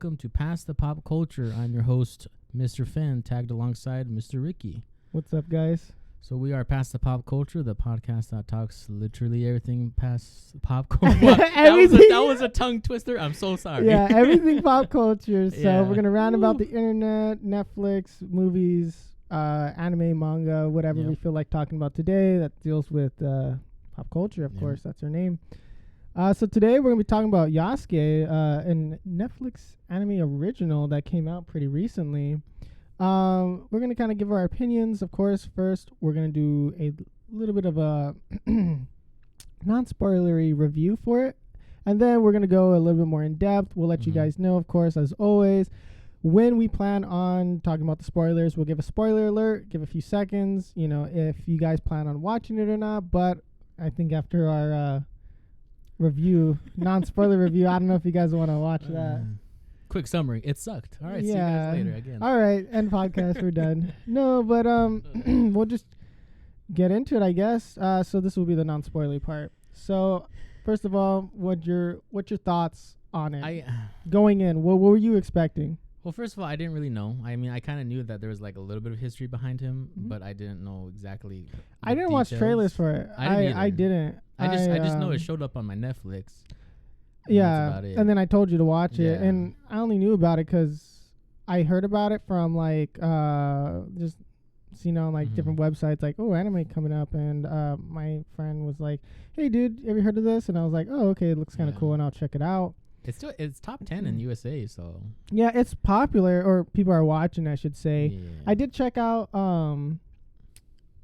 Welcome to Past the Pop Culture. I'm your host, Mr. Finn, tagged alongside Mr. Ricky. What's up, guys? So we are Past the Pop Culture, the podcast that talks literally everything past pop culture. that was a tongue twister. I'm so sorry. Yeah, everything pop culture. So Yeah. we're gonna round about the internet, Netflix, movies, anime, manga, whatever we feel like talking about today that deals with pop culture. Of course, that's her name. So today we're gonna be talking about Yasuke, an Netflix anime original that came out pretty recently. We're gonna kind of give our opinions. Of course, first we're gonna do a little bit of a non-spoilery review for it, and then we're gonna go a little bit more in depth. We'll let you guys know, of course, as always, when we plan on talking about the spoilers. We'll give a spoiler alert, give a few seconds, if you guys plan on watching it or not. But I think after our review, non-spoiler review, I don't know if you guys want to watch that. Quick summary. It sucked. All right, see you guys later again. All right, end podcast. We're done. No, but we'll just get into it, I guess. So this will be the non-spoilery part. So first of all, what's your thoughts on it? Going in, what were you expecting? Well, first of all, I didn't really know. I mean, I kind of knew that there was like a little bit of history behind him, but I didn't know exactly. I didn't watch trailers for it. I didn't. I just know it showed up on my Netflix. Yeah, and then I told you to watch it, and I only knew about it because I heard about it from like just different websites, like anime coming up, and my friend was like, "Hey, dude, have you heard of this?" And I was like, "Oh, okay, it looks kind of cool, and I'll check it out." It's top 10 in USA, so yeah, it's popular, or people are watching, I should say. Yeah. I did check out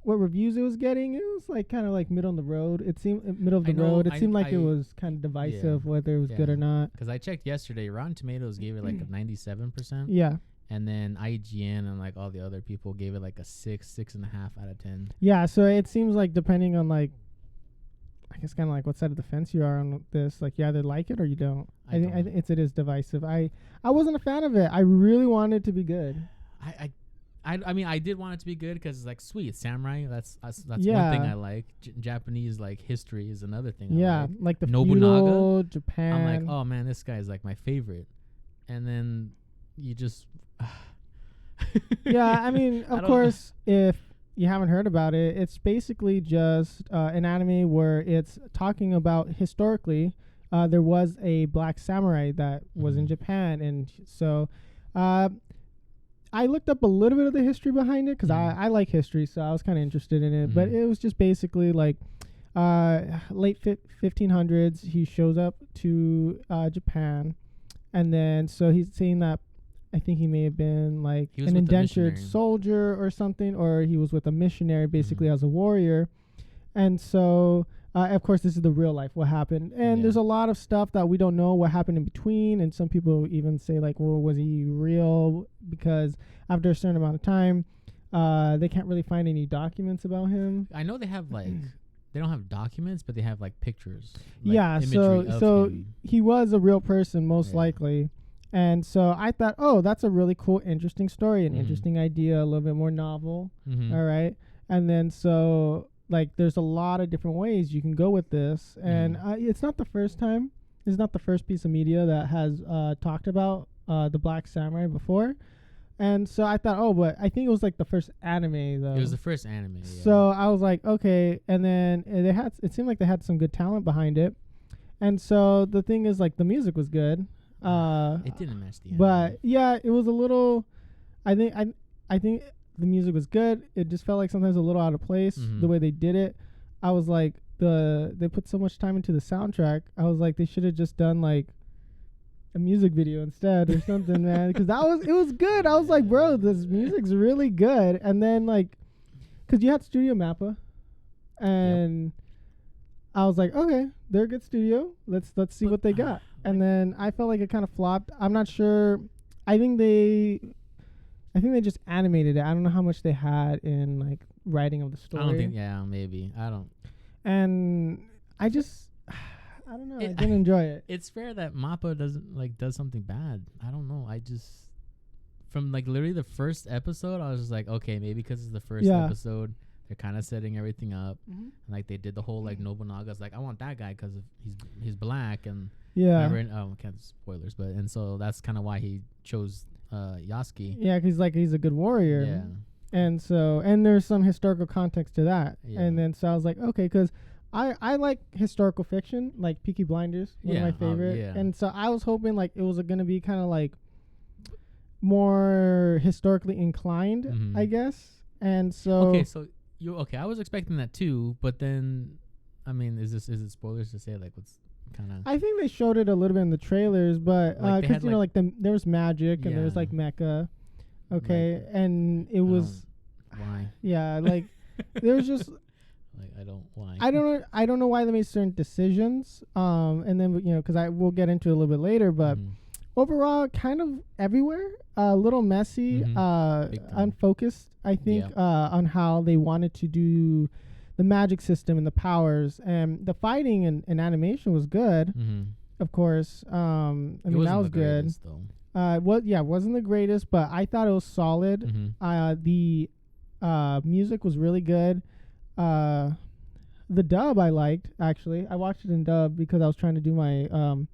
what reviews it was getting. It was like kind of like middle of the road. It seemed middle of the road. It seemed like it was kind of divisive whether it was good or not. Because I checked yesterday, Rotten Tomatoes gave it like a 97%. Yeah. And then IGN and like all the other people gave it like a 6.5 out of 10. Yeah, so it seems like depending on like, I guess kind of like what side of the fence you are on this, like you either like it or you don't. I think it is divisive. I wasn't a fan of it. I really wanted it to be good. I mean, I did want it to be good because it's like sweet samurai. That's one thing I like. Japanese like history is another thing. I like the Nobunaga, feudal Japan. I'm like, oh man, this guy is like my favorite. And then you just, yeah. I mean, of course, if you haven't heard about it, it's basically just an anime where it's talking about historically. There was a black samurai that was in Japan, and so. I looked up a little bit of the history behind it because I like history, so I was kind of interested in it. But it was just basically like late 1500s. He shows up to Japan, and then so he's saying that I think he may have been like an indentured soldier or something, or he was with a missionary basically as a warrior. And so, of course, this is the real life, what happened. And there's a lot of stuff that we don't know what happened in between. And some people even say, like, well, was he real? Because after a certain amount of time, they can't really find any documents about him. I know they have, like, they don't have documents, but they have, like, pictures. Like so he was a real person, most likely. And so I thought, that's a really cool, interesting story, an interesting idea, a little bit more novel. All right. And then so... like there's a lot of different ways you can go with this, and it's not the first time. It's not the first piece of media that has talked about the Black Samurai before, and so I thought, but I think it was like the first anime though. It was the first anime. Yeah. So I was like, okay, and then it seemed like they had some good talent behind it, and so the thing is like the music was good. It didn't match the anime. But yeah, it was a little. I think. The music was good. It just felt like sometimes a little out of place the way they did it. I was like, they put so much time into the soundtrack. I was like, they should have just done like a music video instead or something, man. Because it was good. I was like, bro, this music's really good. And then like, because you had Studio Mappa, and I was like, okay, they're a good studio. Let's see what they got. And then I felt like it kind of flopped. I'm not sure. I think they just animated it. I don't know how much they had in like writing of the story. I don't think. Yeah, maybe. I don't. And I don't know. I didn't enjoy it. It's fair that Mappa does something bad. I don't know. From like literally the first episode, I was just like, okay, maybe because it's the first episode, they're kind of setting everything up. And like they did the whole like Nobunaga's like, I want that guy because he's black, and Yeah. Can't spoilers, but and so that's kind of why he chose Yasuke. Yeah, because like he's a good warrior. Yeah. And so, and there's some historical context to that. Yeah. And then so I was like, okay, because I like historical fiction, like Peaky Blinders, one of my favorite. Yeah. And so I was hoping like it was going to be kind of like more historically inclined, I guess. And so I was expecting that too, but then, I mean, is it spoilers to say like what's kind of? I think they showed it a little bit in the trailers, but because you know, like there was magic and there was like mecha, okay, like, and it was why? Yeah, like there was just like I don't know why they made certain decisions, and then you know because we'll get into it a little bit later, but. Overall, kind of everywhere, a little messy, unfocused, I think, on how they wanted to do the magic system and the powers. And the fighting and animation was good, of course. I mean, that was good. It wasn't the greatest, but I thought it was solid. The music was really good. The dub I liked, actually. I watched it in dub because I was trying to do my homework.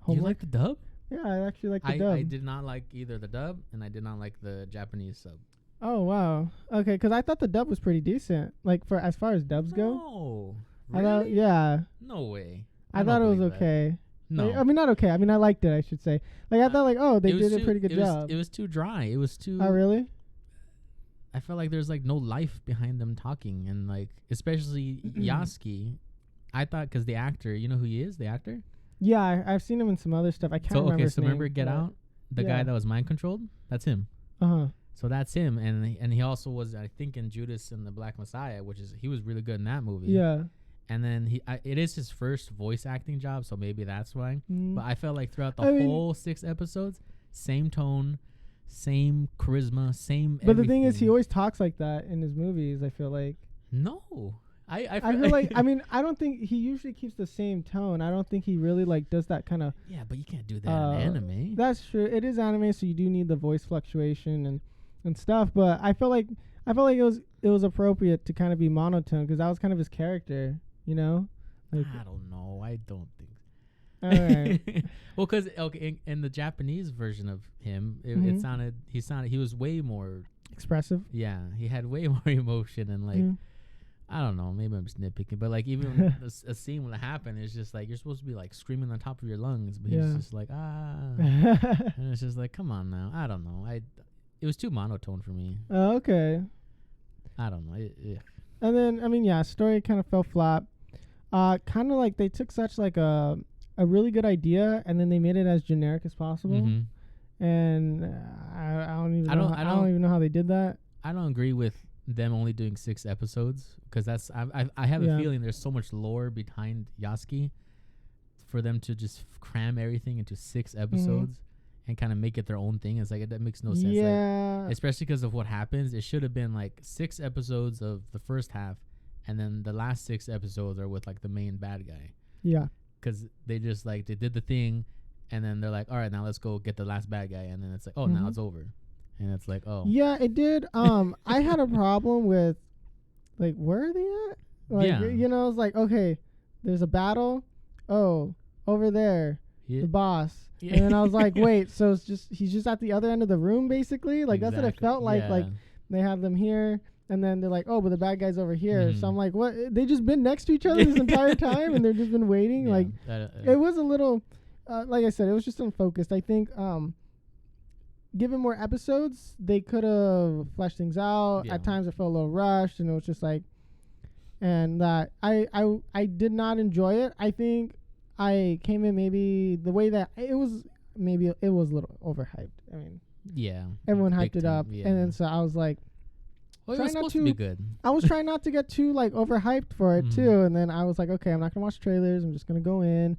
You like the dub? Yeah, I actually like the dub. I did not like either the dub, and I did not like the Japanese sub. Oh, wow. Okay, because I thought the dub was pretty decent. Like, for as far as dubs go. No. Really? Yeah. No way. I thought it was okay. No. I mean, not okay. I mean, I liked it, I should say. Like, I thought, like, oh, they did a pretty good job. It was too dry. It was too... Oh, really? I felt like there's, like, no life behind them talking. And, like, especially Yasuke, I thought, because the actor, you know who he is, the actor? Yeah, I've seen him in some other stuff. I can't remember his name. Remember Get Out? The guy that was mind controlled? That's him. Uh-huh. So that's him. And he also was, I think, in Judas and the Black Messiah, he was really good in that movie. Yeah. And then it is his first voice acting job, so maybe that's why. But I felt like throughout the whole 6 episodes, same tone, same charisma, same everything. But the thing is, he always talks like that in his movies, I feel like. No. I feel like I mean I don't think he usually keeps the same tone. I don't think he really like does that kind of. Yeah, but you can't do that in anime. That's true. It is anime, so you do need the voice fluctuation and stuff. But I feel like it was appropriate to kind of be monotone because that was kind of his character, you know. Like, I don't know. I don't think. All right. Well, because in the Japanese version of him, it he was way more expressive. Yeah, he had way more emotion and like. I don't know. Maybe I'm just nitpicking, but like even a scene when it happened, it's just like you're supposed to be like screaming on top of your lungs, but he's just like and it's just like come on now. I don't know. It was too monotone for me. Oh, okay. I don't know. And then I mean, story kind of fell flat. Kind of like they took such like a really good idea and then they made it as generic as possible. And I don't even know how they did that. I don't agree with them only doing 6 episodes because that's I have a feeling there's so much lore behind Yasuke for them to just cram everything into 6 episodes and kind of make it their own thing. It's like that makes no sense. Yeah, like, especially because of what happens. It should have been like 6 episodes of the first half, and then the last 6 episodes are with like the main bad guy. Yeah, because they just like they did the thing, and then they're like, all right, now let's go get the last bad guy, and then it's like, oh, now it's over. And it's like, oh. Yeah, it did. I had a problem with, like, where are they at? Like, you know, it's like, okay, there's a battle. Oh, over there, the boss. And then I was like, wait, so it's just, he's just at the other end of the room, basically? Like, that's what it felt like. Like, they have them here, and then they're like, oh, but the bad guy's over here. So I'm like, what? They just been next to each other this entire time, and they've just been waiting? Like, it was a little, like I said, it was just unfocused. I think, given more episodes, they could have fleshed things out. At times, it felt a little rushed, and it was just like, and that I did not enjoy it. I think I came in maybe the way that it was. Maybe it was a little overhyped. I mean, everyone hyped it up, and then so I was like, well, it was supposed to be good. I was trying not to get too like overhyped for it too, and then I was like, okay, I'm not gonna watch trailers. I'm just gonna go in.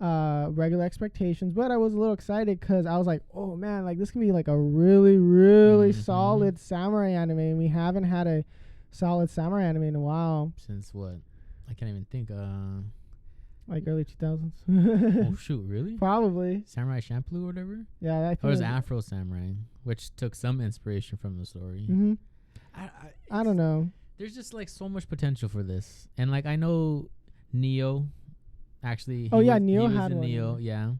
Regular expectations, but I was a little excited because I was like, oh man, like this can be like a really, really solid samurai anime, and we haven't had a solid samurai anime in a while. Since what? I can't even think. Like early 2000s. Oh shoot, really? Probably. Samurai Champloo or whatever? Yeah, I think it was Afro Samurai, which took some inspiration from the story. I don't know. There's just like so much potential for this, and like I know Neo actually. Neo he was had in one. Neo, yeah.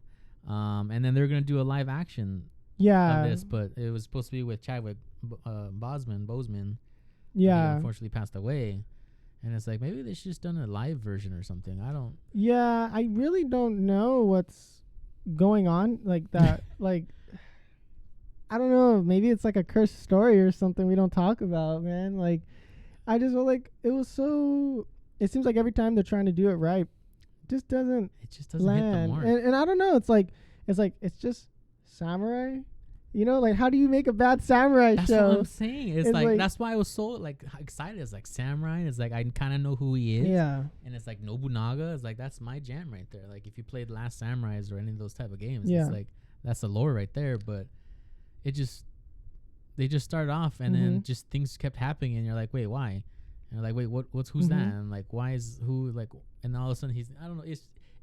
And then they're gonna do a live action Yeah. of this, but it was supposed to be with Chadwick Boseman. Yeah. He unfortunately passed away. And it's like, maybe they should just done a live version or something. I don't. Yeah, I really don't know what's going on like that. Like, I don't know. Maybe it's like a cursed story or something we don't talk about, man. Like, I just feel like it was so. It seems like every time they're trying to do it right, it just doesn't land. Hit the mark. And I don't know. It's just samurai. You know, like, how do you make a bad samurai that's show? That's what I'm saying. It's like that's why I was so like excited. It's like samurai. It's like I kind of know who he is. Yeah. And it's like Nobunaga. It's like that's my jam right there. Like if you played Last Samurais or any of those type of games, it's like that's the lore right there. But they just started off and then just things kept happening and you're like, wait, why? And you're like, wait, who's that? And like, why is who like? And all of a sudden I don't know.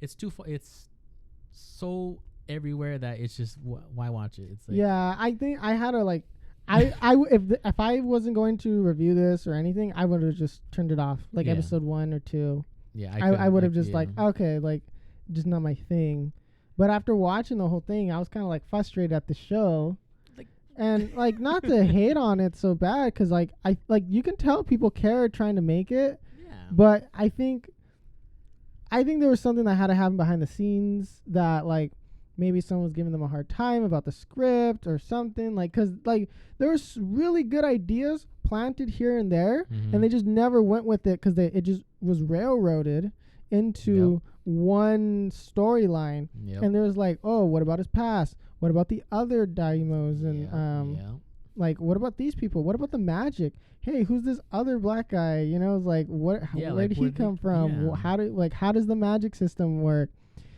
It's too far. It's so everywhere that it's just why watch it? It's like, yeah, I think I had to like if I wasn't going to review this or anything, I would have just turned it off like episode 1 or 2. Yeah, I would have just like, okay, like just not my thing. But after watching the whole thing, I was kind of like frustrated at the show. And like not to hate on it so bad, because like you can tell people care trying to make it. Yeah. But I think there was something that had to happen behind the scenes that like maybe someone was giving them a hard time about the script or something, like, because like there was really good ideas planted here and there, and they just never went with it because it just was railroaded into one storyline. And there was like, oh, what about his past? What about the other daimos? And like, what about these people? What about the magic? Hey, who's this other black guy? You know, it's like, where did he come from? Yeah. How does the magic system work?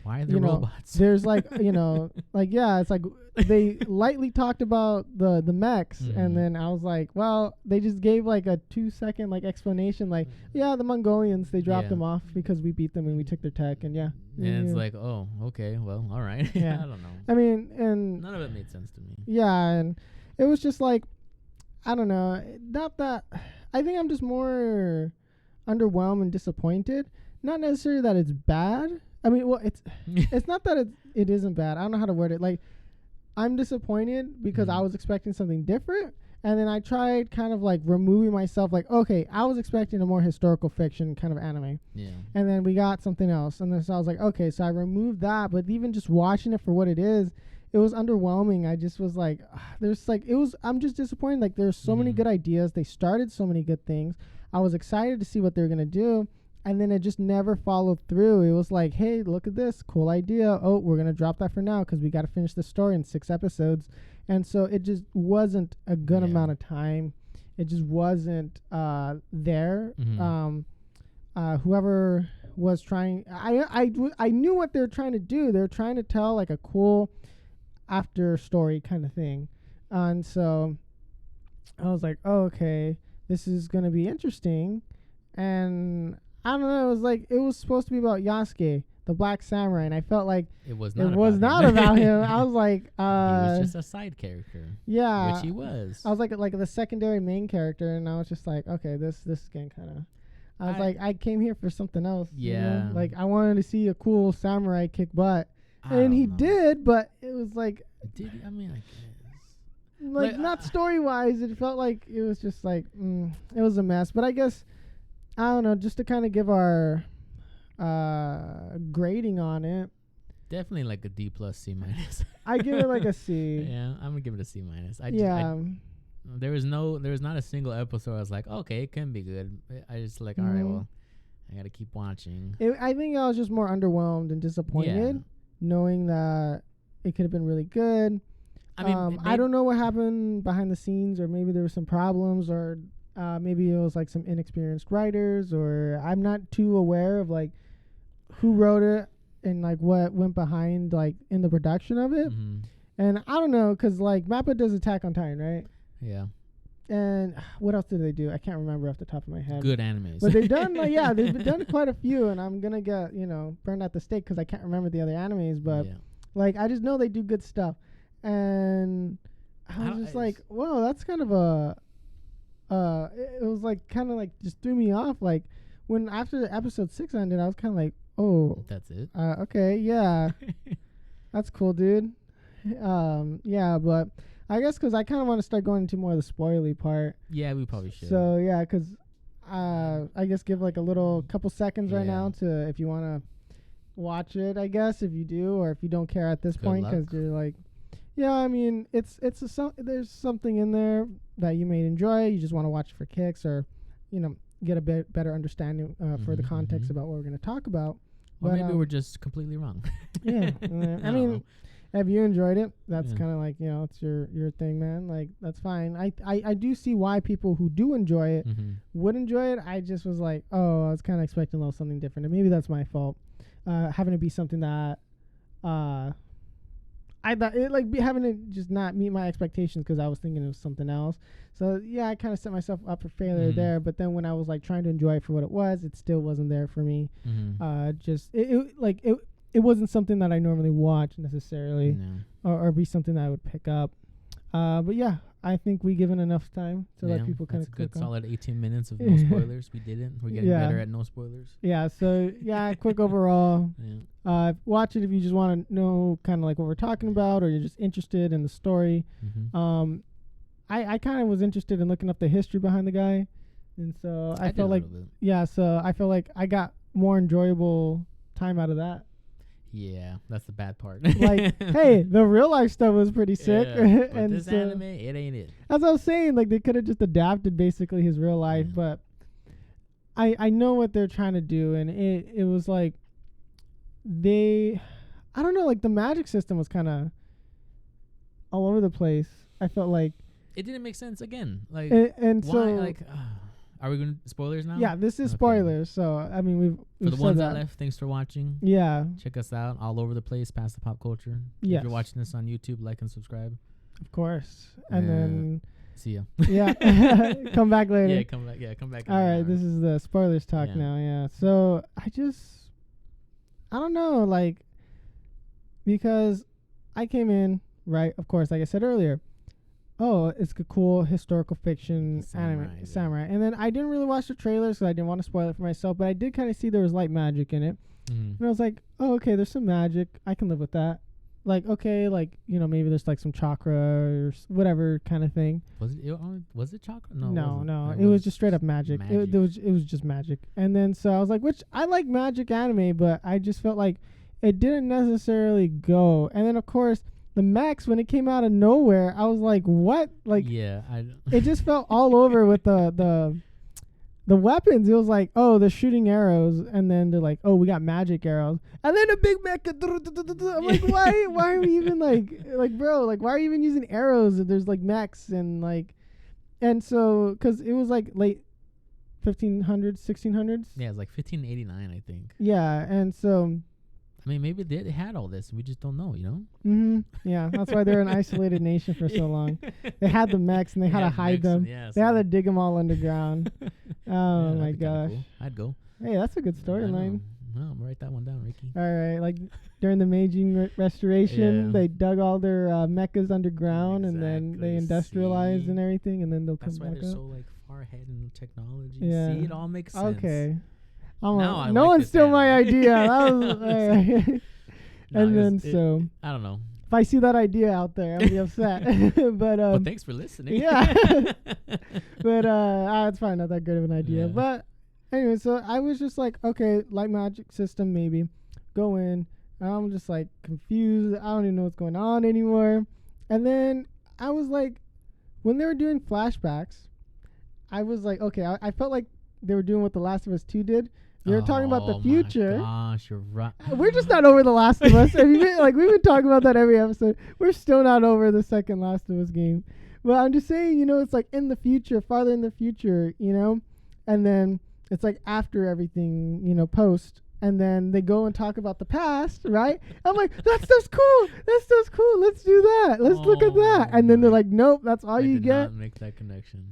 Why are there robots? There's like, it's like they lightly talked about the mechs, and then I was like, well, they just gave like a 2-second like explanation, like, yeah, the Mongolians, they dropped them off because we beat them and we took their tech, and and it's like, oh, okay, well, all right. Yeah. I don't know. I mean, and none of it made sense to me. Yeah, and it was just like, I don't know, not that. I think I'm just more underwhelmed and disappointed. Not necessarily that it's bad. I mean, well, it's not that it isn't bad. I don't know how to word it. Like, I'm disappointed because I was expecting something different, and then I tried kind of like removing myself. Like, okay, I was expecting a more historical fiction kind of anime. Yeah. And then we got something else, and then so I was like, okay, so I removed that. But even just watching it for what it is, it was underwhelming. I just was like, I'm just disappointed. Like, there's so many good ideas. They started so many good things. I was excited to see what they were gonna do. And then it just never followed through. It was like, hey, look at this. Cool idea. Oh, we're going to drop that for now because we got to finish the story in 6 episodes. And so it just wasn't a good amount of time. It just wasn't there. Whoever was trying, I knew what they were trying to do. They were trying to tell like a cool after story kind of thing. And so I was like, oh, okay, this is going to be interesting. And I don't know. It was supposed to be about Yasuke, the Black Samurai, and I felt like it was not about him. I was like, he was just a side character. Yeah, which he was. I was like the secondary main character, and I was just like, okay, this is getting kind of. I was like, I came here for something else. Yeah, you know? Like I wanted to see a cool samurai kick butt, and he did, but it was like. Did he? I mean, I guess. Like not story wise, it felt like it was just like it was a mess. But I guess. I don't know, just to kind of give our grading on it. Definitely like a D plus C minus. I give it like a C. Yeah, I'm gonna give it a C minus. There was not a single episode I was like, okay, it can be good. I just like, all right, well, I gotta keep watching. I think I was just more underwhelmed and disappointed, knowing that it could have been really good. I mean, I don't know what happened behind the scenes, or maybe there were some problems, or maybe it was like some inexperienced writers, or I'm not too aware of like who wrote it and like what went behind like in the production of it. And I don't know, because like Mappa does Attack on Titan, right? Yeah. And what else did they do? I can't remember off the top of my head. Good animes. But they've done they've done quite a few, and I'm gonna get burned at the stake because I can't remember the other animes. But like I just know they do good stuff, and I was just like, whoa, that's kind of a. It was like kind of like just threw me off. Like when after episode 6 ended, I was kind of like, Oh. That's it. Okay, yeah. That's cool, dude. Yeah, but I guess because I kind of want to start going into more of the spoily part. Yeah, we probably should. So, yeah, because I guess give like a little couple seconds right now to if you want to watch it, I guess, if you do, or if you don't care at this point because you're like, yeah, I mean, there's something in there that you may enjoy. You just want to watch it for kicks or, get a better understanding for the context about what we're going to talk about. Or maybe we're just completely wrong. Yeah. I mean, if you enjoyed it, that's kind of like, it's your thing, man. Like, that's fine. I do see why people who do enjoy it would enjoy it. I just was like, I was kind of expecting a little something different. And maybe that's my fault. Having to be something that I thought it having to just not meet my expectations because I was thinking it was something else. So yeah, I kind of set myself up for failure there. But then when I was like trying to enjoy it for what it was, it still wasn't there for me. It wasn't something that I normally watch necessarily, or be something that I would pick up. But yeah, I think we given enough time to let people kind of click on. Good solid 18 minutes of no spoilers. We didn't. We're getting better at no spoilers. Yeah. So yeah, quick overall. Watch it if you just want to know kind of like what we're talking about, or you're just interested in the story. I kind of was interested in looking up the history behind the guy, and so I felt like So I feel like I got more enjoyable time out of that. Yeah, that's the bad part. Like, hey, the real life stuff was pretty sick. But and this anime, it ain't it. As I was saying, like, they could have just adapted basically his real life, but I know what they're trying to do, and it was like I don't know, like the magic system was kind of all over the place. I felt like it didn't make sense again. Like, and why? So like, are we going to spoilers now? Yeah, this is spoilers. So I mean, we've for the ones that left. Thanks for watching. Yeah, check us out all over the place, past the pop culture. Yeah, if you're watching this on YouTube, like and subscribe. Of course, and then see ya. Yeah, come back later. Yeah, come back. Yeah, come back. All right, this is the spoilers talk now. Yeah, so I don't know, like, because I came in right. Of course, like I said earlier. Oh, it's a cool historical fiction samurai. And then I didn't really watch the trailers because I didn't want to spoil it for myself, but I did kind of see there was light magic in it. And I was like, oh, okay, there's some magic. I can live with that. Like, okay, like, maybe there's like some chakra or whatever kind of thing. Was it chakra? No. It was just straight up magic. It was just magic. And then so I was like, which I like magic anime, but I just felt like it didn't necessarily go. And then, of course, the mechs, when it came out of nowhere, I was like, what? Like, it just felt all over with the weapons. It was like, oh, they're shooting arrows, and then they're like, oh, we got magic arrows, and then a big mech. I'm like, why are we even like bro, like, why are you even using arrows if there's like mechs and so because it was like late 1500s, 1600s. Yeah, it was like 1589, I think. Yeah, and so. I mean, maybe they had all this. We just don't know, Yeah, that's why they're an isolated nation for so long. They had the mechs, and they had to hide them. They had to dig them all underground. Oh, my gosh. Cool. I'd go. Hey, that's a good storyline. No, I'm gonna write that one down, Ricky. All right. Like, during the Meiji Restoration, they dug all their mechas underground, and then they industrialized and everything, and then they'll come back up. That's why they're so, like, far ahead in technology. Yeah. See, it all makes sense. Okay. No one stole my idea. That was and then I don't know. If I see that idea out there, I'll be upset. But thanks for listening. Yeah. But it's probably not that good of an idea. Yeah. But anyway, so I was just like, okay, light magic system maybe. Go in. I'm just like confused. I don't even know what's going on anymore. And then I was like, when they were doing flashbacks, I was like, okay, I felt like they were doing what The Last of Us 2 did. They were talking about the future. Oh my gosh, you're right. We're just not over The Last of Us. We've been talking about that every episode. We're still not over the second Last of Us game. But I'm just saying, it's like in the future, farther in the future, and then it's like after everything, post. And then they go and talk about the past, right? I'm like, that stuff's cool. That stuff's cool. Let's do that. Let's look at that. And then they're like, nope, that's all you get. I did not make that connection.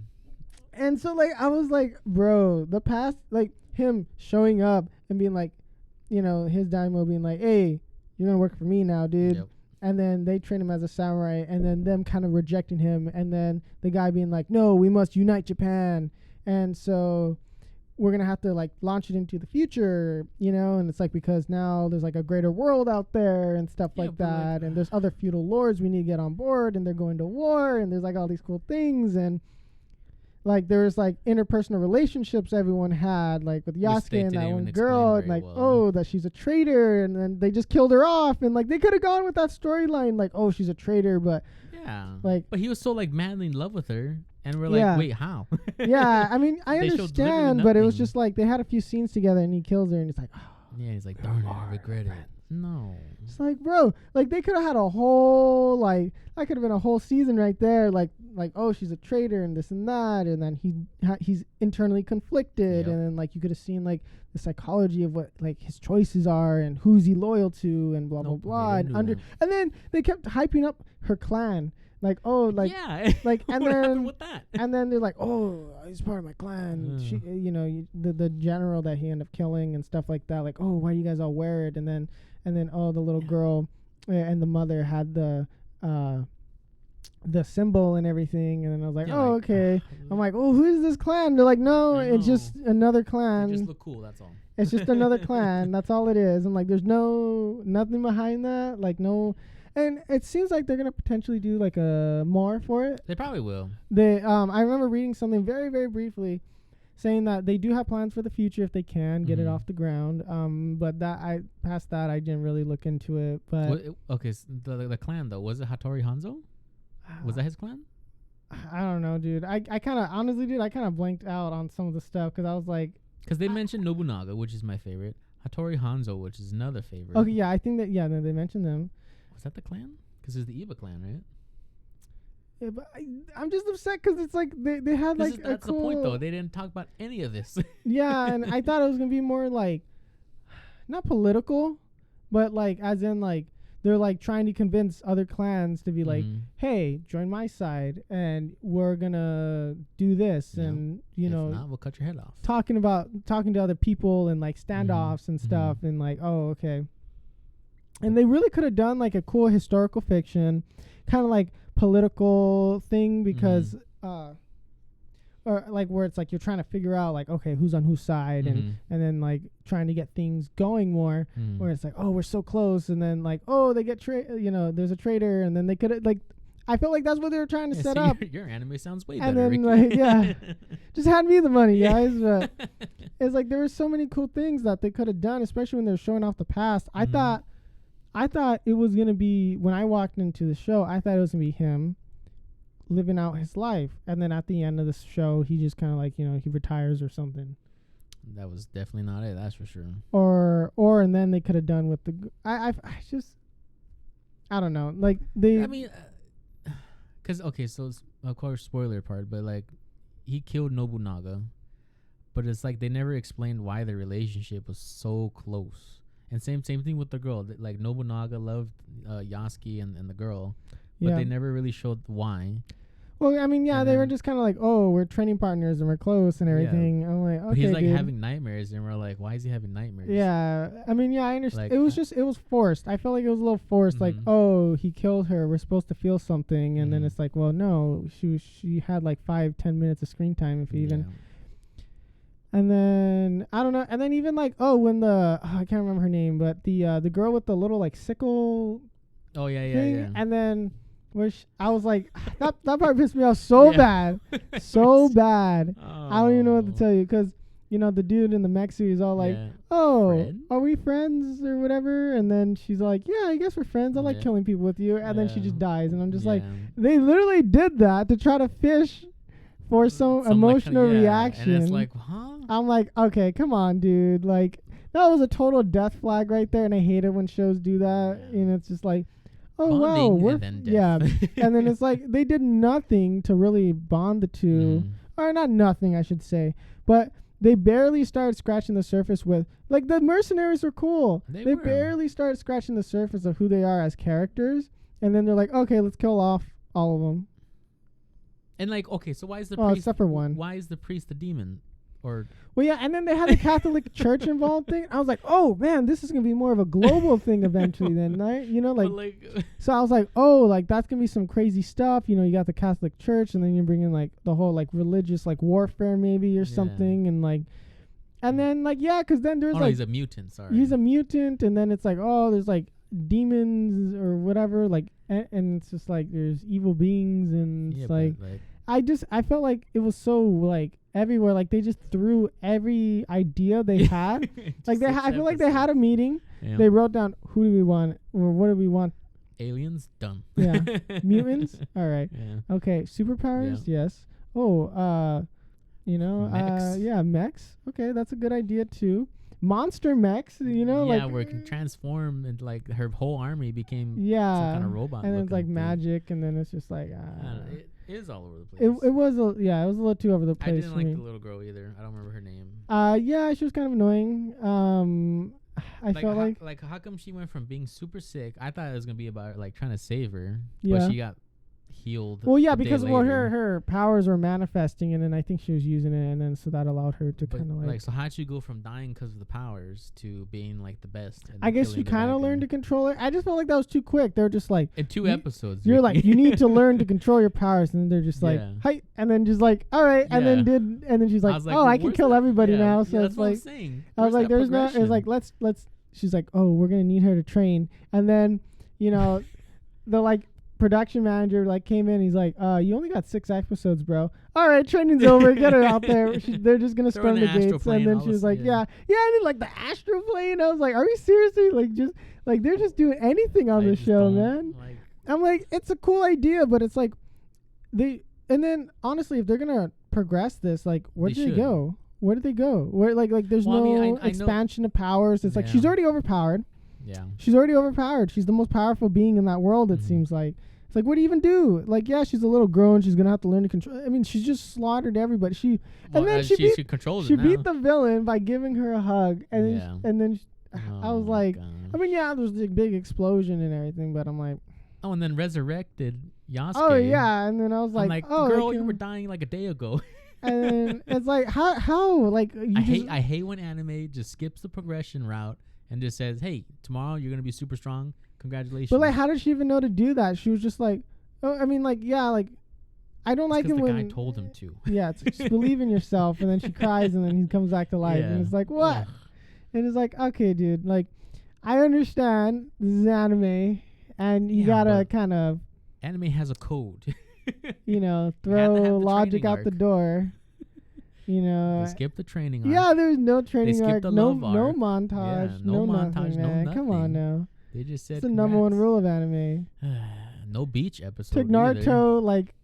And so, like, I was like, bro, the past, like, him showing up and being like, his daimyo being like, hey, you're going to work for me now, dude. Yep. And then they train him as a samurai, and then them kind of rejecting him. And then the guy being like, no, we must unite Japan. And so we're gonna have to like launch it into the future, you know, and it's like because now there's like a greater world out there and stuff like that, and there's other feudal lords we need to get on board, and they're going to war, and there's like all these cool things, and like there's like interpersonal relationships everyone had, like with Yasuke and that one girl, and like that she's a traitor, and then they just killed her off, and like they could have gone with that storyline, like she's a traitor, but like but he was so like madly in love with her. And we're like, wait, how? Yeah, I mean, I understand, but it was just like they had a few scenes together, and he kills her, and he's like, he's like, darn it, I regret it. No, it's like, bro, like they could have had a whole like that could have been a whole season right there, like she's a traitor and this and that, and then he's internally conflicted, and then like you could have seen like the psychology of what like his choices are and who's he loyal to and blah blah blah, and then they kept hyping up her clan. Like like and what then happened with that? And then they're like, he's part of my clan. She, the general that he ended up killing and stuff like that. Like, why do you guys all wear it? And then the little girl and the mother had the symbol and everything. And then I was like, okay. I'm like, who is this clan? They're like, no, it's just another clan. They just look cool. That's all. It's just another clan. That's all it is. I'm like, there's nothing behind that. Like no. And it seems like they're gonna potentially do like a more for it. They probably will. I remember reading something very, very briefly, saying that they do have plans for the future if they can get it off the ground. But I didn't really look into it. But so the clan though, was it Hattori Hanzo? Was that his clan? I don't know, dude. I kind of honestly, dude, I kind of blanked out on some of the stuff because I was like, because they mentioned Nobunaga, which is my favorite. Hattori Hanzo, which is another favorite. Okay, yeah, I think that they mentioned them. Is that the clan? Because it's the Eva clan, right? Yeah, but I'm just upset because it's like they had like that's the point though. They didn't talk about any of this. Yeah, and I thought it was gonna be more like not political, but like as in like they're like trying to convince other clans to be like, hey, join my side, and we're gonna do this, and if not, we'll cut your head off. Talking to other people and like standoffs and stuff, and like okay. And they really could have done like a cool historical fiction, kind of like political thing because, or like where it's like you're trying to figure out like, okay, who's on whose side, and then like trying to get things going more, where it's like, we're so close, and then like, they get there's a traitor, and then they could like, I felt like that's what they were trying to set up. Your anime sounds way and better. And then like, just hand me the money, guys. But it's like there were so many cool things that they could have done, especially when they're showing off the past. I thought it was going to be, when I walked into the show, I thought it was going to be him living out his life. And then at the end of the show, he just kind of like, he retires or something. That was definitely not it, that's for sure. And then they could have done with I don't know. Like, they... I mean, because, okay, so it's, of course, spoiler part, but like, he killed Nobunaga. But it's like they never explained why the relationship was so close. And same thing with the girl. Like Nobunaga loved Yasuke and the girl, but they never really showed why. Well, I mean, they were just kind of like, we're training partners and we're close and everything. I'm like, okay, but he's like having nightmares, and we're like, why is he having nightmares? Yeah, I mean, I understand. Like, it was forced. I felt like it was a little forced. Like, he killed her. We're supposed to feel something, and then it's like, well, no, she had like 5-10 minutes of screen time, if even. And then I don't know. And then even like when I can't remember her name, but the girl with the little like sickle. Oh yeah. And then I was like that part pissed me off so bad, so bad. I don't even know what to tell you because the dude in the mech suit is all like, Fred? Are we friends or whatever? And then she's like, yeah, I guess we're friends. I like killing people with you. And then she just dies, and I'm just like, they literally did that to try to fish for some emotional reaction. And it's like, huh? I'm like, okay, come on, dude. Like, that was a total death flag right there, and I hate it when shows do that. And it's just like, bonding, wow, and then death. And then it's like they did nothing to really bond the two, or not nothing, I should say, but they barely started scratching the surface with, like, the mercenaries were cool. They barely started scratching the surface of who they are as characters, and then they're like, okay, let's kill off all of them. And like, okay, so why is the priest? Except for one. Why is the priest the demon? Or and then they had the Catholic Church involved thing. I was like, oh man, this is gonna be more of a global thing eventually. Then, right? So I was like, like that's gonna be some crazy stuff. You got the Catholic Church, and then you bring in like the whole like religious like warfare maybe or something, and like And then like because then there's he's a mutant. Sorry, he's a mutant, and then it's like there's like demons or whatever, like and it's just like there's evil beings, and it's like I felt like it was so like everywhere, like they just threw every idea they had. Like I feel like they had a meeting. Yeah. They wrote down who do we want or what do we want. Aliens, done. Yeah. Mutants, all right. Yeah. Okay, superpowers, yes. Mechs. Mechs. Okay, that's a good idea too. Monster mechs, where it can transform and like her whole army became some kind of robot. And then it's like magic, and then it's just like it is all over the place. It was a little too over the place. I didn't like the little girl either. I don't remember her name. She was kind of annoying. I felt like how come she went from being super sick? I thought it was gonna be about like trying to save her, yeah. but she got healed. Well, yeah, because her powers were manifesting, and then I think she was using it, and then so that allowed her to kind of like. So how'd she go from dying because of the powers to being like the best? I guess she kind of learned to control it. I just felt like that was too quick. They're just like in 2 episodes. You're like you need to learn to control your powers, and they're just like hi, and then just like all right, and then she's like I can kill everybody now. So it's like I was like there's no. It's like let's. She's like, oh, we're gonna need her to train, and then the like production manager like came in. He's like, you only got 6 episodes, bro. All right, training's over. Get her out there. They're just gonna storm the gates, and then she was like, yeah. And then like the astral plane. I was like, are we seriously like just like they're just doing anything on this show, man? I'm like, it's a cool idea, but it's like and then honestly, if they're gonna progress this, like where do they go? Where did they go? Where like there's no expansion of powers. It's like she's already overpowered. Yeah. She's already overpowered. She's the most powerful being in that world, it seems like. It's like, what do you even do? Like, she's a little girl and she's going to have to learn to control. I mean, she's just slaughtered everybody. She beat the villain by giving her a hug. And then I was like, gosh. I mean, there was a big explosion and everything, but I'm like. Oh, and then resurrected Yasuke. Oh, yeah. And then I was like, girl, you were dying like a day ago. And then it's like, how? Like, I hate when anime just skips the progression route and just says, hey, tomorrow you're going to be super strong. Congratulations. But, like, how did she even know to do that? She was just like, I mean, like, I don't like him when the guy told him to. Yeah, it's just believe in yourself. And then she cries and then he comes back to life. Yeah. And it's like, what? Ugh. And it's like, okay, dude, like, I understand this is anime and you gotta kind of. Anime has a code. Throw logic out the door. They skip the training arc. Yeah, there's no training arc. No montage. Yeah, no montage, nothing, man. Come on now. They just said it's the number one rule of anime. No beach episode. Took Naruto like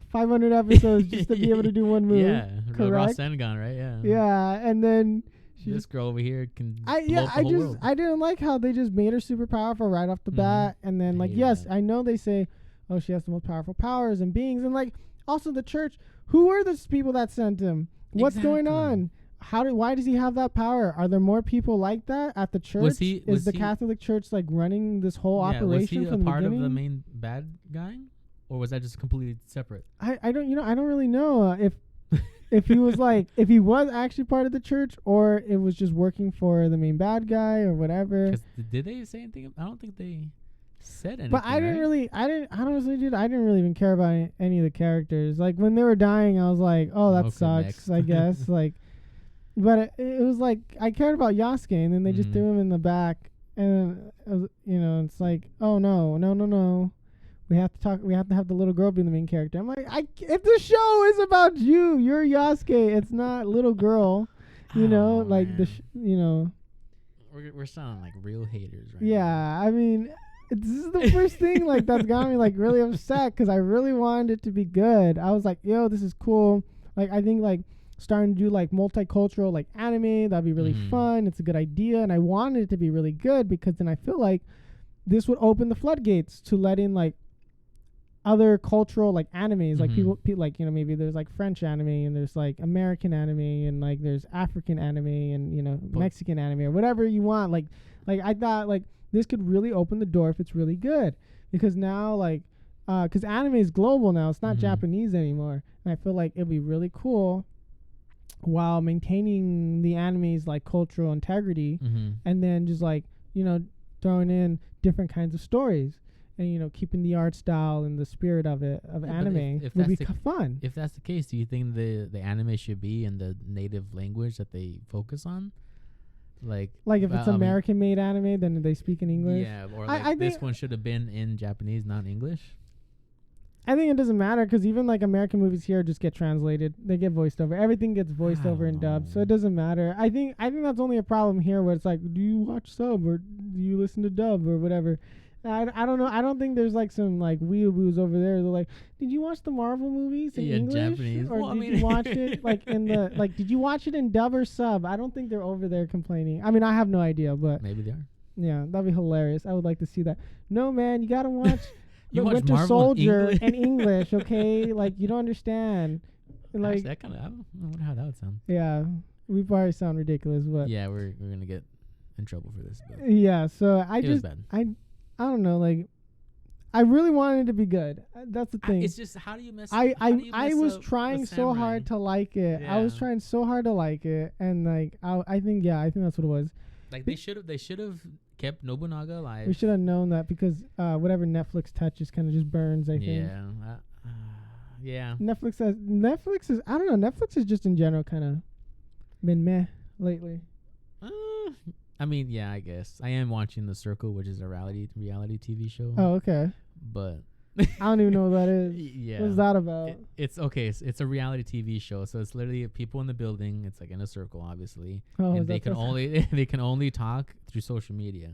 500 episodes just to be able to do one move. Yeah, correct. Rasengan, right? Yeah. Yeah, and then this girl over here can. I didn't like how they just made her super powerful right off the bat, and then I know they say, oh, she has the most powerful powers and beings, and like also the church. Who are those people that sent him? What's going on? Why does he have that power? Are there more people like that at the church? Is the Catholic Church like running this whole operation was he from the a part beginning? of the main bad guy, or was that just completely separate? I don't really know if he was like if he was actually part of the church or it was just working for the main bad guy or whatever. Did they say anything? I don't think they said anything. But I didn't really even care about any of the characters. Like when they were dying, I was like, oh, that sucks. I guess like. But it was like I cared about Yasuke, and then they just threw him in the back, and it's like, oh no, we have to have the little girl be the main character. I'm like, if the show is about you're Yasuke, it's not little girl, like man. We're sounding like real haters, right? Yeah, now. I mean, this is the first thing like that's got me like really upset because I really wanted it to be good. I was like, yo, this is cool. Like I think like. Starting to do like multicultural like anime, that'd be really fun. It's a good idea, and I wanted it to be really good because then I feel like this would open the floodgates to let in like other cultural like animes, like people like maybe there's like French anime and there's like American anime and like there's African anime and Mexican anime or whatever you want. Like I thought like this could really open the door if it's really good because now like because anime is global now, it's not Japanese anymore, and I feel like it'd be really cool. While maintaining the anime's like cultural integrity and then just like throwing in different kinds of stories and keeping the art style and the spirit of anime would be fun. If that's the case, do you think the anime should be in the native language that they focus on? Like if it's American-made anime, then they speak in English. Yeah, or like this one should have been in Japanese, not English. I think it doesn't matter because even like American movies here just get translated. They get voiced over. Everything gets voiced over and dubbed, so it doesn't matter. I think that's only a problem here where it's like, do you watch sub or do you listen to dub or whatever? I don't know. I don't think there's like some like weeaboos over there. They're like, did you watch the Marvel movies in English? Japanese. Or did you watch it like in the like? Did you watch it in dub or sub? I don't think they're over there complaining. I mean, I have no idea, but maybe they are. Yeah, that'd be hilarious. I would like to see that. No, man, you gotta watch. You watch Winter Marvel Soldier in English, okay? Like you don't understand. Like actually, I don't know how that would sound. Yeah, we probably sound ridiculous, but yeah, we're gonna get in trouble for this. But yeah, so it was bad. I don't know, like I really wanted it to be good. That's the thing. It's just how do you mess? I was trying so hard to like it. Yeah. I was trying so hard to like it, and like I think that's what it was. Like they should have kept Nobunaga alive. We should have known that because whatever Netflix touches kind of just burns. I think. Yeah. Yeah. Netflix is I don't know. Netflix is just in general kind of been meh lately. I mean, yeah, I guess I am watching The Circle, which is a reality TV show. Oh, okay. But I don't even know what that is. Yeah. What's that about? It's okay. It's a reality TV show, so it's literally people in the building. It's like in a circle, obviously, oh, and they can only talk through social media.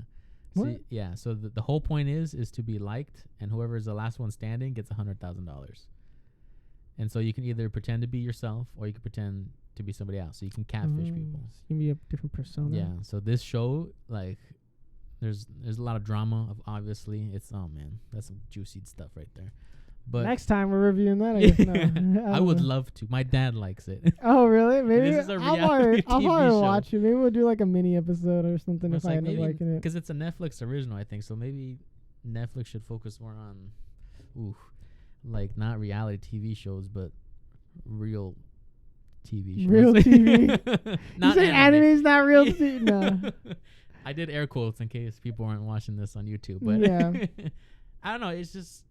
What? So, yeah. So the whole point is to be liked, and whoever is the last one standing gets $100,000. And so you can either pretend to be yourself, or you can pretend to be somebody else. So you can catfish people. So you can be a different persona. Yeah. So this show, like, there's a lot of drama. Obviously, it's that's some juicy stuff right there. But next time we're reviewing that, I guess. No. I would love to. My dad likes it. Oh really? Maybe this is a reality I'll TV probably show. watch it. Maybe we'll do like a mini episode or something if I end up liking it. Because it's a Netflix original, I think. So maybe Netflix should focus more on, like not reality TV shows, but real TV shows. Real TV. You say anime's not real TV? No. I did air quotes in case people weren't watching this on YouTube, but yeah. I don't know. It's just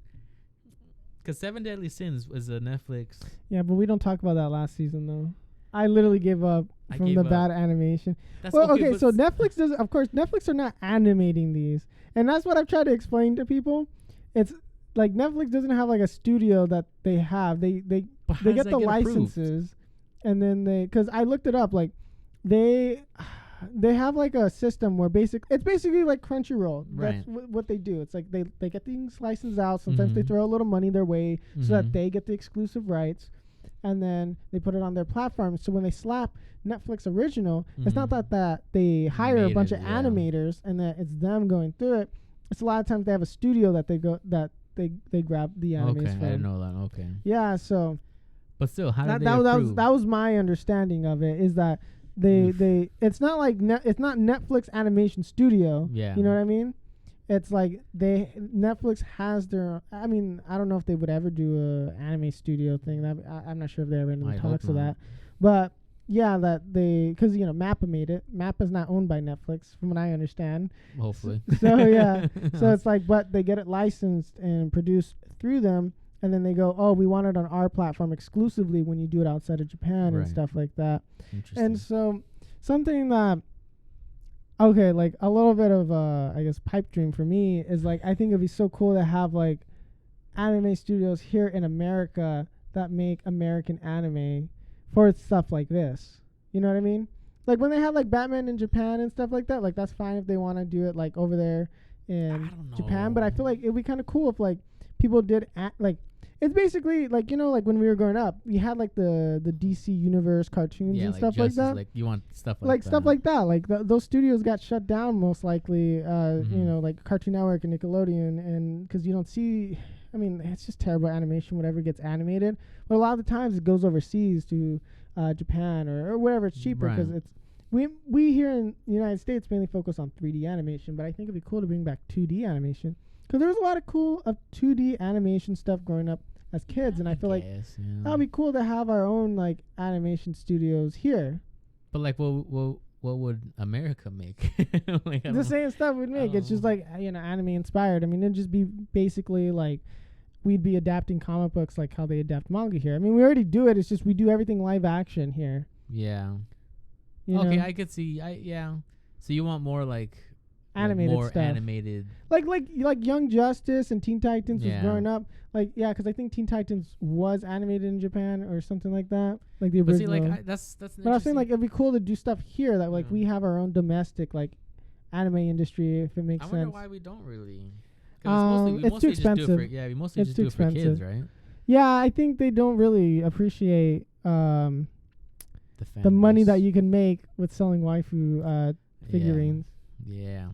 because 7 Deadly Sins was a Netflix. Yeah, but we don't talk about that last season though. I literally gave up from the bad animation. Well, okay, so Netflix does. Of course, Netflix are not animating these, and that's what I've tried to explain to people. It's like Netflix doesn't have like a studio that they have. They get the licenses, and then because I looked it up, like they have like a system where it's basically like Crunchyroll. Right. That's what they do. It's like they get things licensed out. Sometimes they throw a little money their way so that they get the exclusive rights, and then they put it on their platform. So when they slap Netflix original, it's not that they hire a bunch of animators and that it's them going through it. It's a lot of times they have a studio that they grab the animes from. Okay, I didn't know that. Okay. Yeah, so. But still, how did they approve? That was my understanding of it. Is that they it's not like it's not Netflix Animation Studio. Yeah. You know what I mean? It's like Netflix has their. I mean, I don't know if they would ever do a anime studio thing. I'm not sure if they're ever in the talks of that. But yeah, that because Mappa made it. Mappa's not owned by Netflix, from what I understand. Hopefully. So yeah, so it's like, but they get it licensed and produced through them. And then they go, oh, we want it on our platform exclusively when you do it outside of Japan and stuff like that. Interesting. And so something that, okay, like a little bit of, I guess, pipe dream for me is like, I think it'd be so cool to have like anime studios here in America that make American anime for stuff like this. You know what I mean? Like when they have like Batman in Japan and stuff like that, like that's fine if they want to do it like over there in Japan. But I feel like it'd be kind of cool if like people did like, it's basically like, like when we were growing up, we had like the DC Universe cartoons and stuff like that. Like you want stuff like that. Stuff like that. Like those studios got shut down most likely, like Cartoon Network and Nickelodeon, and because you don't see, I mean, it's just terrible animation, whatever gets animated. But a lot of the times it goes overseas to Japan or wherever it's cheaper because it's, we here in the United States mainly focus on 3D animation, but I think it'd be cool to bring back 2D animation. Because there was a lot of cool 2D animation stuff growing up as kids, and I feel like that would be cool to have our own like animation studios here. But like, will what would America make? Like, the same stuff we'd make. It's just like, anime inspired. I mean, it'd just be basically like we'd be adapting comic books like how they adapt manga here. I mean, we already do it. It's just we do everything live action here. Yeah. You know? I could see. So you want more like animated more stuff. Animated. Like Young Justice and Teen Titans was growing up. Like, yeah, because I think Teen Titans was animated in Japan or something like that. Like the original. But see, like that's. But I was saying, like, it'd be cool to do stuff here that like we have our own domestic like anime industry, if it makes sense. I wonder why we don't really. It's too expensive. We mostly just do it for kids, right? Yeah, I think they don't really appreciate the money that you can make with selling waifu figurines. Yeah.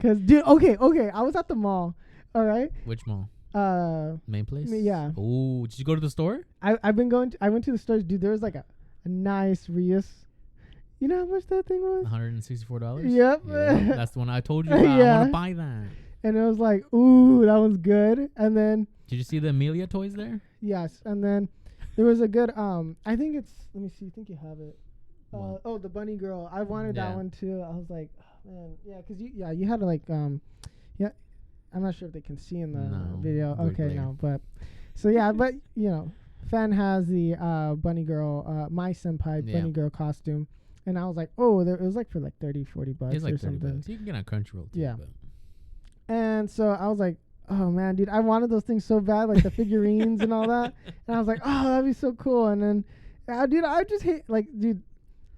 Cause dude, okay, I was at the mall. All right. Which mall? Main place. Yeah. Oh, did you go to the store? I went to the stores, dude. There was like a nice Rios. You know how much that thing was? $164. Yep. Yeah, that's the one I told you about. I want to buy that. And it was like, ooh, that was good. And then did you see the Amelia toys there? Yes. And then there was a good I think it's, let me see, I think you have it. The bunny girl. I wanted that one too. I was like, oh, man, yeah, because you had to like I'm not sure if they can see in the video. Okay, no, but so yeah, but Fen has the bunny girl, my senpai bunny girl costume, and I was like, oh, it was like for like $30-40 it's like or something. $30. You can get on Crunchyroll too. Yeah. But. And so I was like, oh man, dude, I wanted those things so bad, like the figurines and all that, and I was like, oh, that'd be so cool. And then, dude, I just hate dude,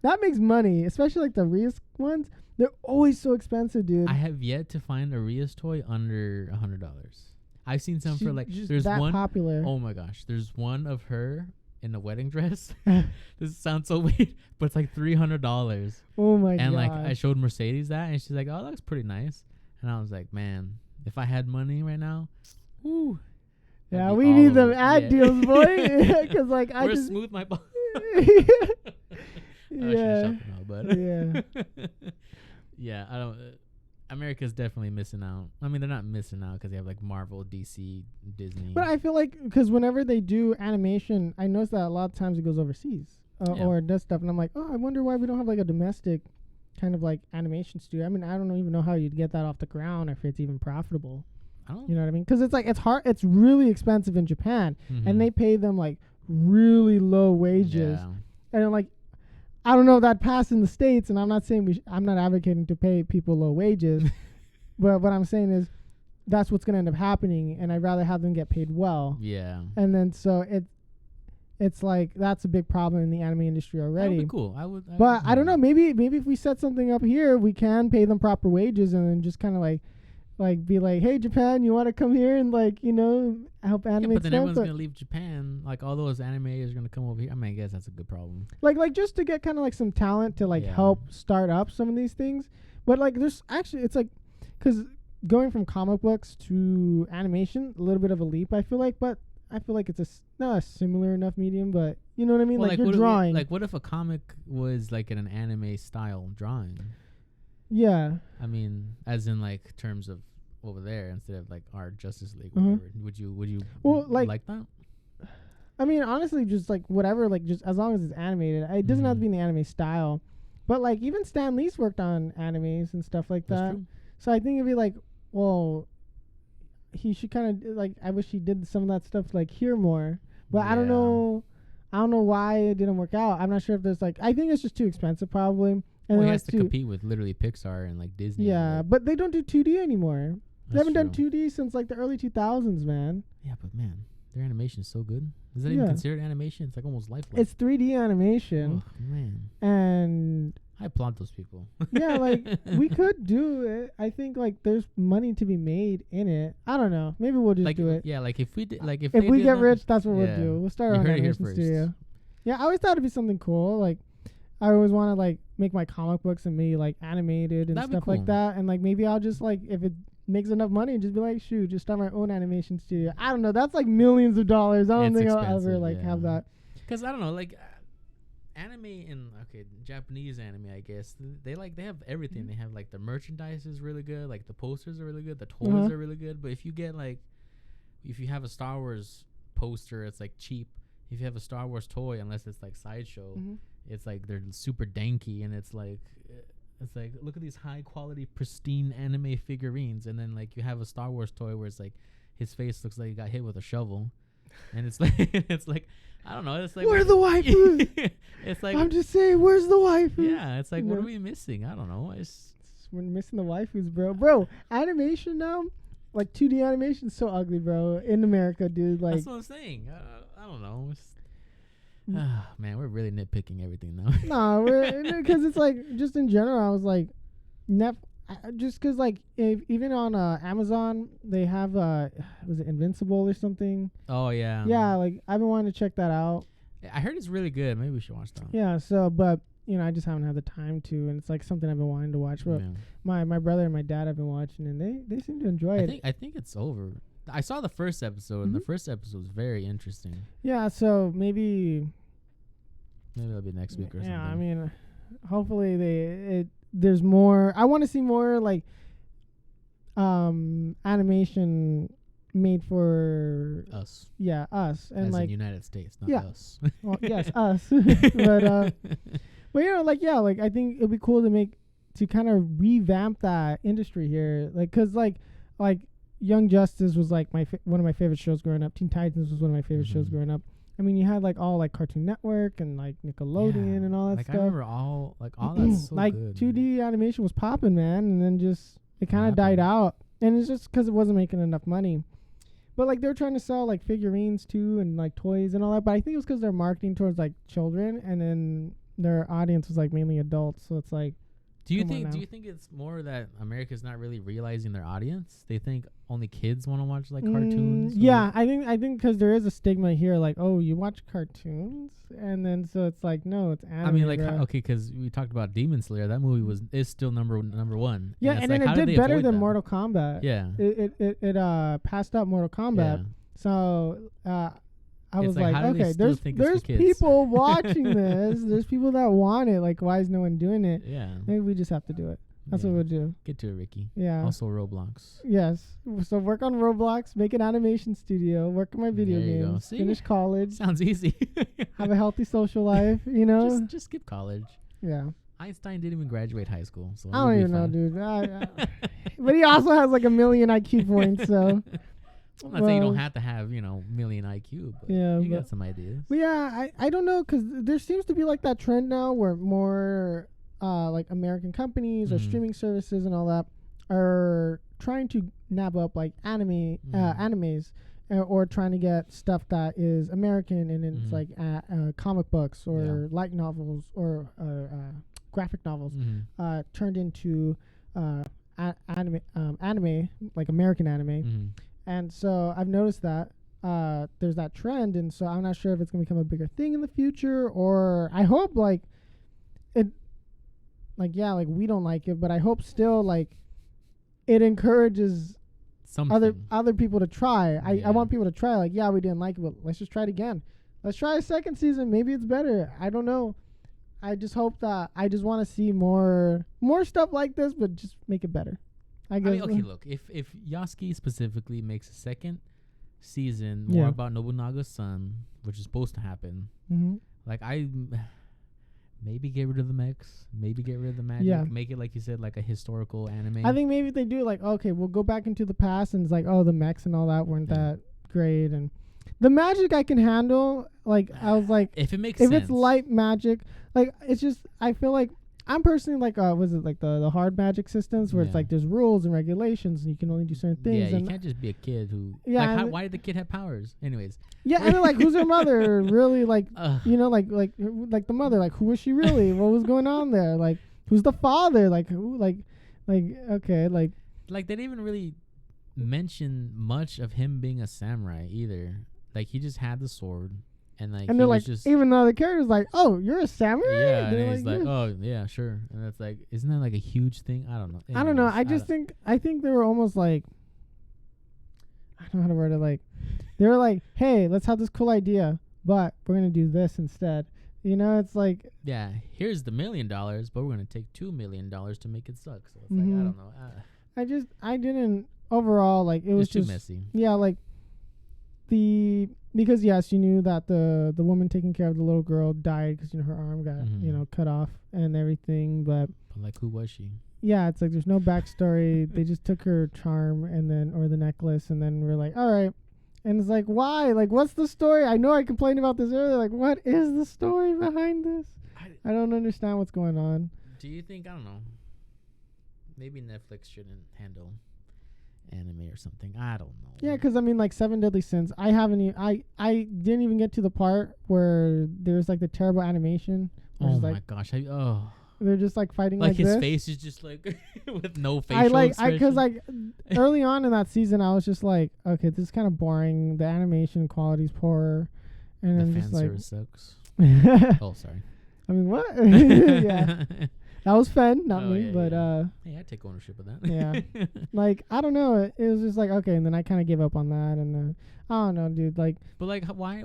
that makes money, especially like the Rios ones. They're always so expensive, dude. I have yet to find a Rios toy under $100. I've seen some for like there's that one popular. Oh my gosh, there's one of her in a wedding dress. This sounds so weird, but it's like $300. Oh my god! And like I showed Mercedes that, and she's like, "Oh, that looks pretty nice." And I was like, "Man, if I had money right now, woo." Yeah, we need them ad deals, boy. Because like I just smooth my ball. Yeah. Yeah, I don't. America's definitely missing out. I mean, they're not missing out because they have like Marvel, DC, Disney. But I feel like because whenever they do animation, I notice that a lot of times it goes overseas or does stuff, and I'm like, oh, I wonder why we don't have like a domestic kind of like animation studio. I mean, I don't even know how you'd get that off the ground or if it's even profitable. You know what I mean? Because it's like it's hard. It's really expensive in Japan, and they pay them like really low wages, and like. I don't know if that passed in the States, and I'm not saying I'm not advocating to pay people low wages, but what I'm saying is that's what's going to end up happening, and I'd rather have them get paid well. Yeah. And then so it's like that's a big problem in the anime industry already. That would be cool. I don't know. Maybe if we set something up here, we can pay them proper wages, and then just kind of like be like, hey, Japan, you want to come here and help animate but then stuff? everyone's gonna leave Japan. Like all those animators are gonna come over here. I mean, I guess that's a good problem. Like just to get kind of like some talent to help start up some of these things. But like there's actually it's like because going from comic books to animation, a little bit of a leap. I feel like, but I feel like it's not a similar enough medium. But you know what I mean? Well, like you're drawing. What if a comic was like in an anime style drawing? Yeah. I mean, as in like terms of over there instead of like our Justice League. Whatever. Would you like that? I mean, honestly, just like whatever, like just as long as it's animated, it doesn't have to be in the anime style. But like even Stan Lee's worked on animes and stuff like that. True. So I think it'd be like, well, he should kind of like. I wish he did some of that stuff like here more. But I don't know why it didn't work out. I'm not sure if there's like. I think it's just too expensive, probably. And he has to compete with literally Pixar and like Disney. Yeah, but they don't do 2D anymore. They haven't done 2D since like the early 2000s, man. Yeah, but man, their animation is so good. Is that even considered animation? It's like almost lifelike. It's 3D animation. Oh, man. And I applaud those people. Yeah, like we could do it. I think like there's money to be made in it. I don't know. Maybe we'll just do it. Yeah, like if we did, like if we get rich, that's what we'll do. We'll start our own animation studio. First. Yeah, I always thought it'd be something cool. Like I always want to like make my comic books and maybe like animated and stuff like that. And like maybe I'll just like if it makes enough money and just be like, shoot, just start my own animation studio. I don't know. That's like millions of dollars. I don't think I'll ever like have that. Because I don't know, like anime and Japanese anime, I guess they have everything. They have like the merchandise is really good, like the posters are really good, the toys are really good. But if you get like, if you have a Star Wars poster, it's like cheap. If you have a Star Wars toy, unless it's like Sideshow, it's like they're super danky, and it's like look at these high quality pristine anime figurines, and then like you have a Star Wars toy where it's like his face looks like he got hit with a shovel, and it's like I don't know, it's like where's the waifu? It's like I'm just saying, where's the waifu? Yeah, it's like what are we missing? I don't know. We're missing the waifus, bro. Animation now, like 2D animation is so ugly, bro. In America, dude. Like that's what I'm saying. I don't know. Man, we're really nitpicking everything now. No, because it's like just in general. I was like, just because like even on Amazon they have was it Invincible or something? Oh yeah. Yeah, like I've been wanting to check that out. I heard it's really good. Maybe we should watch that. Yeah. So, but I just haven't had the time to, and it's like something I've been wanting to watch. But my brother and my dad have been watching, and they seem to enjoy it. I think it's over. I saw the first episode, and the first episode was very interesting. Yeah. So maybe it'll be next week or something. Yeah. I mean, hopefully there's more. I want to see more like animation made for us. Yeah, us, and as like in United States, not us. Well, yes, us. But like I think it'd be cool to kind of revamp that industry here, like because like Young Justice was like one of my favorite shows growing up. Teen Titans was one of my favorite shows growing up. I mean, you had like all like Cartoon Network and like Nickelodeon and all that like stuff. I remember all that's so like good. 2D animation was popping, man, and then just it kind of died out, and it's just because it wasn't making enough money. But like they were trying to sell like figurines too and like toys and all that. But I think it was because they're marketing towards like children, and then their audience was like mainly adults. So it's like, do you think it's more that America's not really realizing their audience? They think only kids want to watch like cartoons. Yeah, I think because there is a stigma here, like, oh, you watch cartoons, and then so it's like, no, it's anime. I mean, like, okay, because we talked about Demon Slayer. That movie is still number one. Yeah, and then it did better than Mortal Kombat. Yeah, it passed up Mortal Kombat. Yeah. So I was like, okay, there's people watching this. There's people that want it. Like, why is no one doing it? Yeah, maybe we just have to do it. That's what we'll do. Get to it, Ricky. Yeah. Also Roblox. Yes. So work on Roblox, make an animation studio, work on my video games, finish college. Sounds easy. Have a healthy social life, Just skip college. Yeah. Einstein didn't even graduate high school, so I don't even know, dude. But he also has like 1 million IQ points, so. I'm not saying you don't have to have, million IQ, but you got some ideas. But yeah, I don't know, because there seems to be like that trend now where more like American companies or streaming services and all that are trying to nab up like animes or trying to get stuff that is American and it's like comic books or light novels or graphic novels turned into anime, like American anime. And so I've noticed that there's that trend, and so I'm not sure if it's going to become a bigger thing in the future, or I hope like it, like we don't like it, but I hope still like it encourages other people to try. I want people to try, like, we didn't like it, but let's just try it again. Let's try a second season. Maybe it's better. I don't know. I just hope that I just want to see more stuff like this, but just make it better. I guess. Okay, look, if Yasuke specifically makes a second season more about Nobunaga's son, which is supposed to happen, like maybe get rid of the mechs, maybe get rid of the magic, make it like you said, like a historical anime. I think maybe if they do like, okay, we'll go back into the past, and it's like, oh, the mechs and all that weren't that great, and the magic I can handle. Like I was like, if it makes sense, if it's light magic, like it's just I feel like. I'm personally like, was it like the hard magic systems where it's like there's rules and regulations and you can only do certain things. Yeah, you can't just be a kid who. Yeah. Like why did the kid have powers? Anyways. Yeah, and then like, who's her mother? Really, like, like the mother. Like, who was she really? What was going on there? Like, who's the father? Like, who? Like, okay, like. Like they didn't even really mention much of him being a samurai either. Like he just had the sword. And they're like, even though the character's like, oh, you're a samurai? Yeah, and he's like, oh, yeah, sure. And it's like, isn't that like a huge thing? I don't know. Anyways, I don't know. I think they were almost like, I don't know how to word it. Like, they were like, hey, let's have this cool idea, but we're going to do this instead. It's like. Yeah, here's the $1 million, but we're going to take $2 million to make it suck. So it's like, I don't know. I didn't, overall, like, it was just too messy. Yeah, like. because yes, you knew that the woman taking care of the little girl died because her arm got cut off and everything, but like, who was she? Yeah, it's like there's no backstory. They just took her charm or the necklace, and then we're like, all right. And it's like, why? Like, what's the story? I know I complained about this earlier. Like, what is the story behind this? I don't understand what's going on. Do you think, I don't know, maybe Netflix shouldn't handle anime or something? I don't know. Yeah, because I mean, like 7 Deadly Sins, I didn't even get to the part where there's like the terrible animation. Oh my gosh! They're just like fighting like his this. face is just like with no facial expression. Because early on in that season, I was just like, okay, this is kind of boring. The animation quality's poor, and then just like sucks. Oh, sorry. I mean, what? Yeah, that was Fen, not me, but hey, I take ownership of that. Yeah, like I don't know. It was just like okay, and then I kind of gave up on that, and I don't know, dude. Like, but like, why?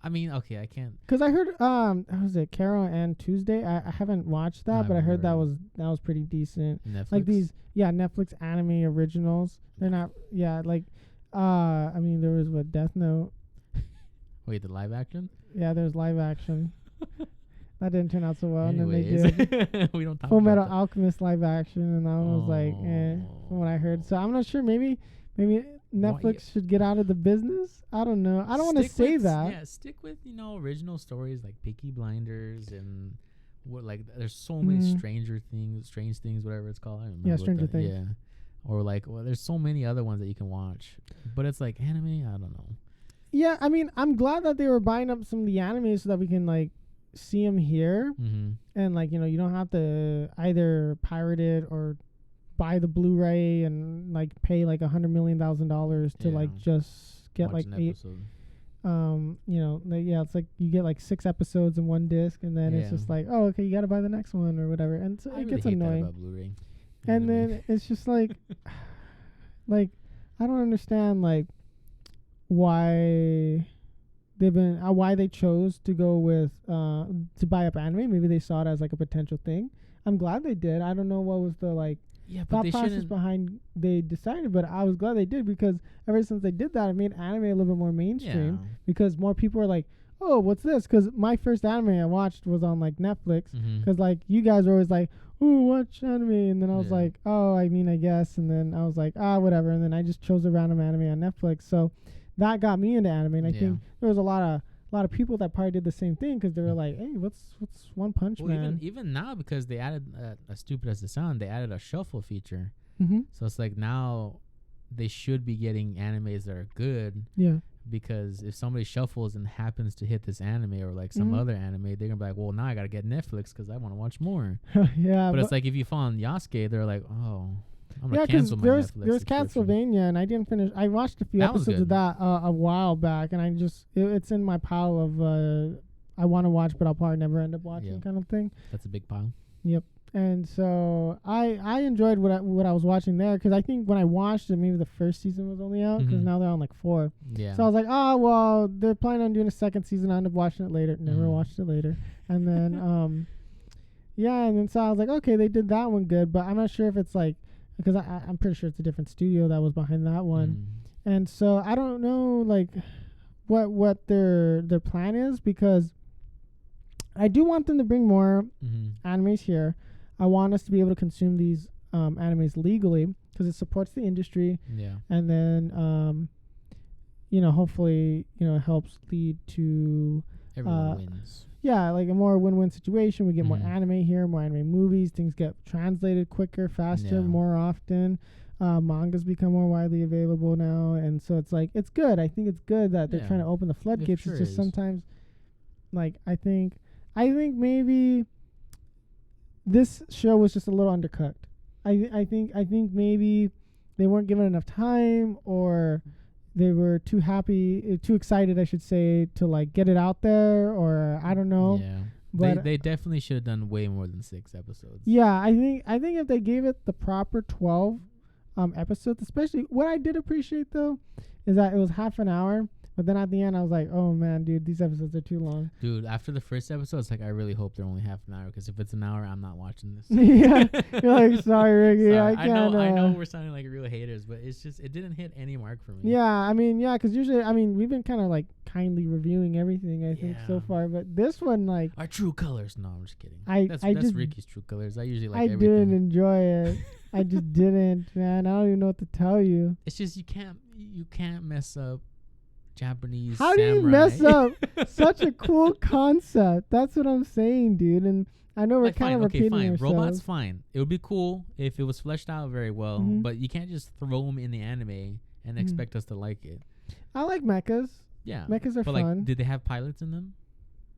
I mean, okay, I can't. Because I heard, was it Carol and Tuesday? I haven't watched that, but I heard that was pretty decent. Netflix? Like these, Netflix anime originals. They're not, I mean, there was Death Note. Wait, the live action? Yeah, there's live action. That didn't turn out so well. Anyways, and then they did we don't talk Full Metal about Alchemist live action, and that one was like, from what I heard. So I'm not sure. Maybe Netflix should get out of the business. I don't know. I don't want to say that. Yeah, stick with original stories like Peaky Blinders and there's so many strange things, whatever it's called. I don't remember. Yeah, Stranger Things. Yeah, or there's so many other ones that you can watch, but it's like anime. I don't know. Yeah, I mean, I'm glad that they were buying up some of the anime so that we can like see them here, and like you don't have to either pirate it or buy the Blu-ray and like pay like $100 million to like just get like 8 episode. It's like you get like 6 episodes in one disc, and then it's just like, oh, okay, you got to buy the next one or whatever, and so it gets annoying. That about Blu-ray. And then it's just like like I don't understand like why they chose to go with to buy up anime. Maybe they saw it as like a potential thing. I'm glad they did. I don't know what was the like thought process behind they decided, but I was glad they did, because ever since they did that, it made anime a little bit more mainstream, because more people are like, oh, what's this? Because my first anime I watched was on like Netflix, because like you guys were always like, oh, watch anime, and then I was like, oh, I mean, I guess, and then I was like, whatever, and then I just chose a random anime on Netflix. So that got me into anime, and I think there was a lot of people that probably did the same thing, because they were like, hey, what's One Punch Man? Even now, because they added, as stupid as it sounds, they added a shuffle feature. So it's like now they should be getting animes that are good. Yeah. Because if somebody shuffles and happens to hit this anime or like some other anime, they're going to be like, well, now I got to get Netflix because I want to watch more. Yeah. But it's like if you fall on Yasuke, they're like, oh, I'm going to cancel my Netflix. There's Castlevania, and I didn't finish. I watched a few episodes of that a while back, and I just, it's in my pile of I want to watch, but I'll probably never end up watching kind of thing. That's a big pile. Yep. And so I enjoyed what I was watching there, because I think when I watched it, maybe the first season was only out, because now they're on like 4. Yeah. So I was like, oh, well, they're planning on doing a second season. I end up watching it later. Never watched it later. And then, and then so I was like, okay, they did that one good, but I'm not sure if it's like, because I'm pretty sure it's a different studio that was behind that one. And so I don't know like what their plan is, because I do want them to bring more animes here. I want us to be able to consume these animes legally, because it supports the industry. Yeah. And then, hopefully, it helps lead to everyone wins. Yeah, like a more win-win situation. We get more anime here, more anime movies. Things get translated quicker, faster, more often. Mangas become more widely available now, and so it's like it's good. I think it's good that they're trying to open the floodgates. It's just sometimes, like I think maybe this show was just a little undercooked. I think maybe they weren't given enough time, or they were too excited, I should say, to like get it out there, or I don't know. Yeah. But they definitely should have done way more than 6 episodes. Yeah, I think if they gave it the proper 12 episodes, especially what I did appreciate though is that it was half an hour, But then at the end, I was like, oh man, dude, these episodes are too long. Dude, after the first episode, it's like I really hope they're only half an hour, because if it's an hour, I'm not watching this. Yeah, you're like, sorry, Ricky, Sorry. I can't. I know we're sounding like real haters, but it's just it didn't hit any mark for me. Yeah, I mean, yeah, because usually, I mean, we've been kind of like kindly reviewing everything, I think, so far. But this one, like, our true colors. No, I'm just kidding. That's just Ricky's true colors. I usually like I everything. didn't enjoy it. I just didn't, man. I don't even know what to tell you. It's just you can't mess up Japanese. How samurai. do you mess up such a cool concept? That's what I'm saying, dude. And I know we're kind of repeating ourselves. Robots, fine. It would be cool if it was fleshed out very well, but you can't just throw them in the anime and expect us to like it. I like mechas. Yeah, mechas are fun. Like, did they have pilots in them?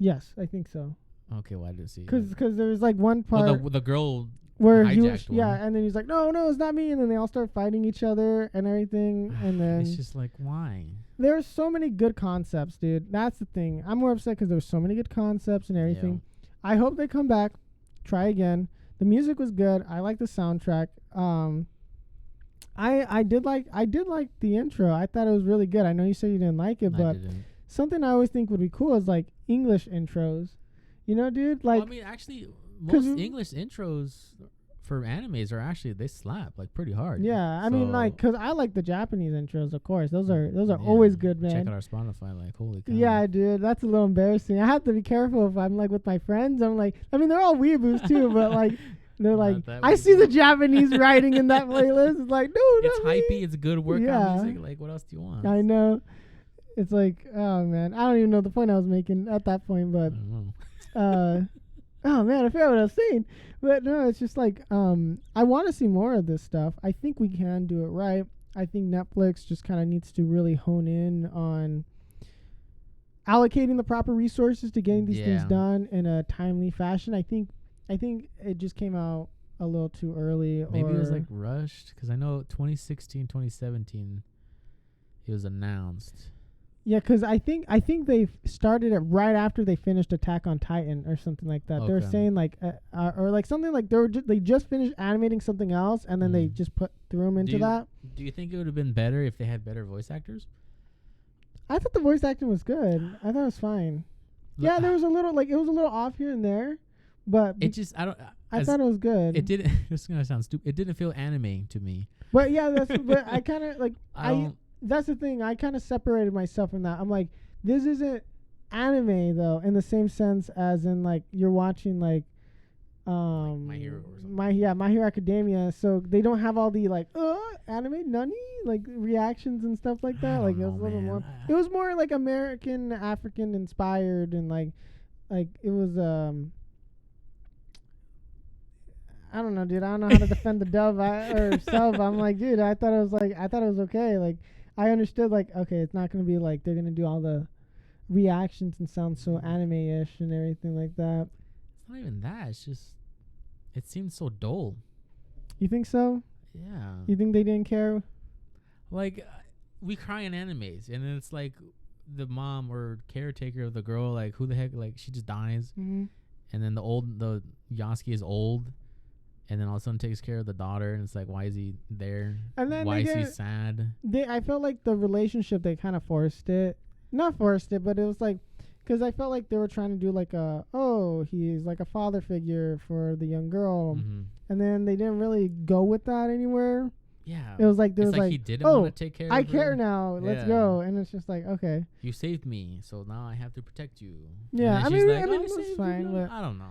Yes, I think so. Okay, well, I didn't see. Because there was like one part the girl where he was, hijacked one. and then he's like, no, it's not me, and then they all start fighting each other and everything, and then it's just like, why? There's so many good concepts, dude. That's the thing. I'm more upset because there's so many good concepts and everything. Yeah. I hope they come back, try again. The music was good. I like the soundtrack. I did like the intro. I thought it was really good. I know you said you didn't like it, but something I always think would be cool is like English intros. You know, dude. Like, well, I mean, actually, most English intros for animes are actually, they slap like pretty hard. Yeah, I mean, like, cause I like the Japanese intros, of course. Those are always good, man. Check out our Spotify, like, holy cow. Yeah, dude, that's a little embarrassing. I have to be careful if I'm like with my friends. I'm like, I mean, they're all weeaboos too, but like, they're like, I see the Japanese writing in that playlist. It's like, dude, it's hypey. It's good workout music. Like, what else do you want? I know. It's like, oh man, I don't even know the point I was making at that point, but, oh man, I forgot what I was saying. But no, it's just like, I want to see more of this stuff. I think we can do it right. I think Netflix just kind of needs to really hone in on allocating the proper resources to getting these things done in a timely fashion. I think it just came out a little too early. Maybe it was like rushed, because I know 2016, 2017, it was announced. Yeah, because I think they started it right after they finished Attack on Titan or something like that. Okay. They were saying like, or like something like they just finished animating something else, and then they just threw them into that. Do you think it would have been better if they had better voice actors? I thought the voice acting was good. I thought it was fine. Yeah, there was a little it was a little off here and there, but it just I thought it was good. It didn't. This is gonna sound stupid. It didn't feel anime to me. But yeah, but I kind of like that's the thing. I kind of separated myself from that. I'm like, this isn't anime though, in the same sense as in like you're watching like My Hero or something. My Hero Academia. So they don't have all the like anime nani like reactions and stuff like that. Like it was a little more. It was more like American, African inspired, and like it was I don't know, dude. I don't know how to defend the dub or sub. I'm like, dude, I thought it was okay. Like, I understood, like, okay, it's not going to be like they're going to do all the reactions and sound so anime-ish and everything like that. It's not even that. It's just, it seems so dull. You think so? Yeah. You think they didn't care? Like, we cry in animes, and then it's like the mom or caretaker of the girl, like, who the heck, like, she just dies. Mm-hmm. And then the Yasuke is old. And then all of a sudden takes care of the daughter, and it's like, why is he there? And then why is he sad? I felt like the relationship, they kind of forced it. Not forced it, but it was like, because I felt like they were trying to do like he's like a father figure for the young girl. Mm-hmm. And then they didn't really go with that anywhere. Yeah. It was like, there was like, he didn't want to take care of her. I care now. Let's go. And it's just like, okay. You saved me, so now I have to protect you. Yeah. I mean, it was fine. But I don't know.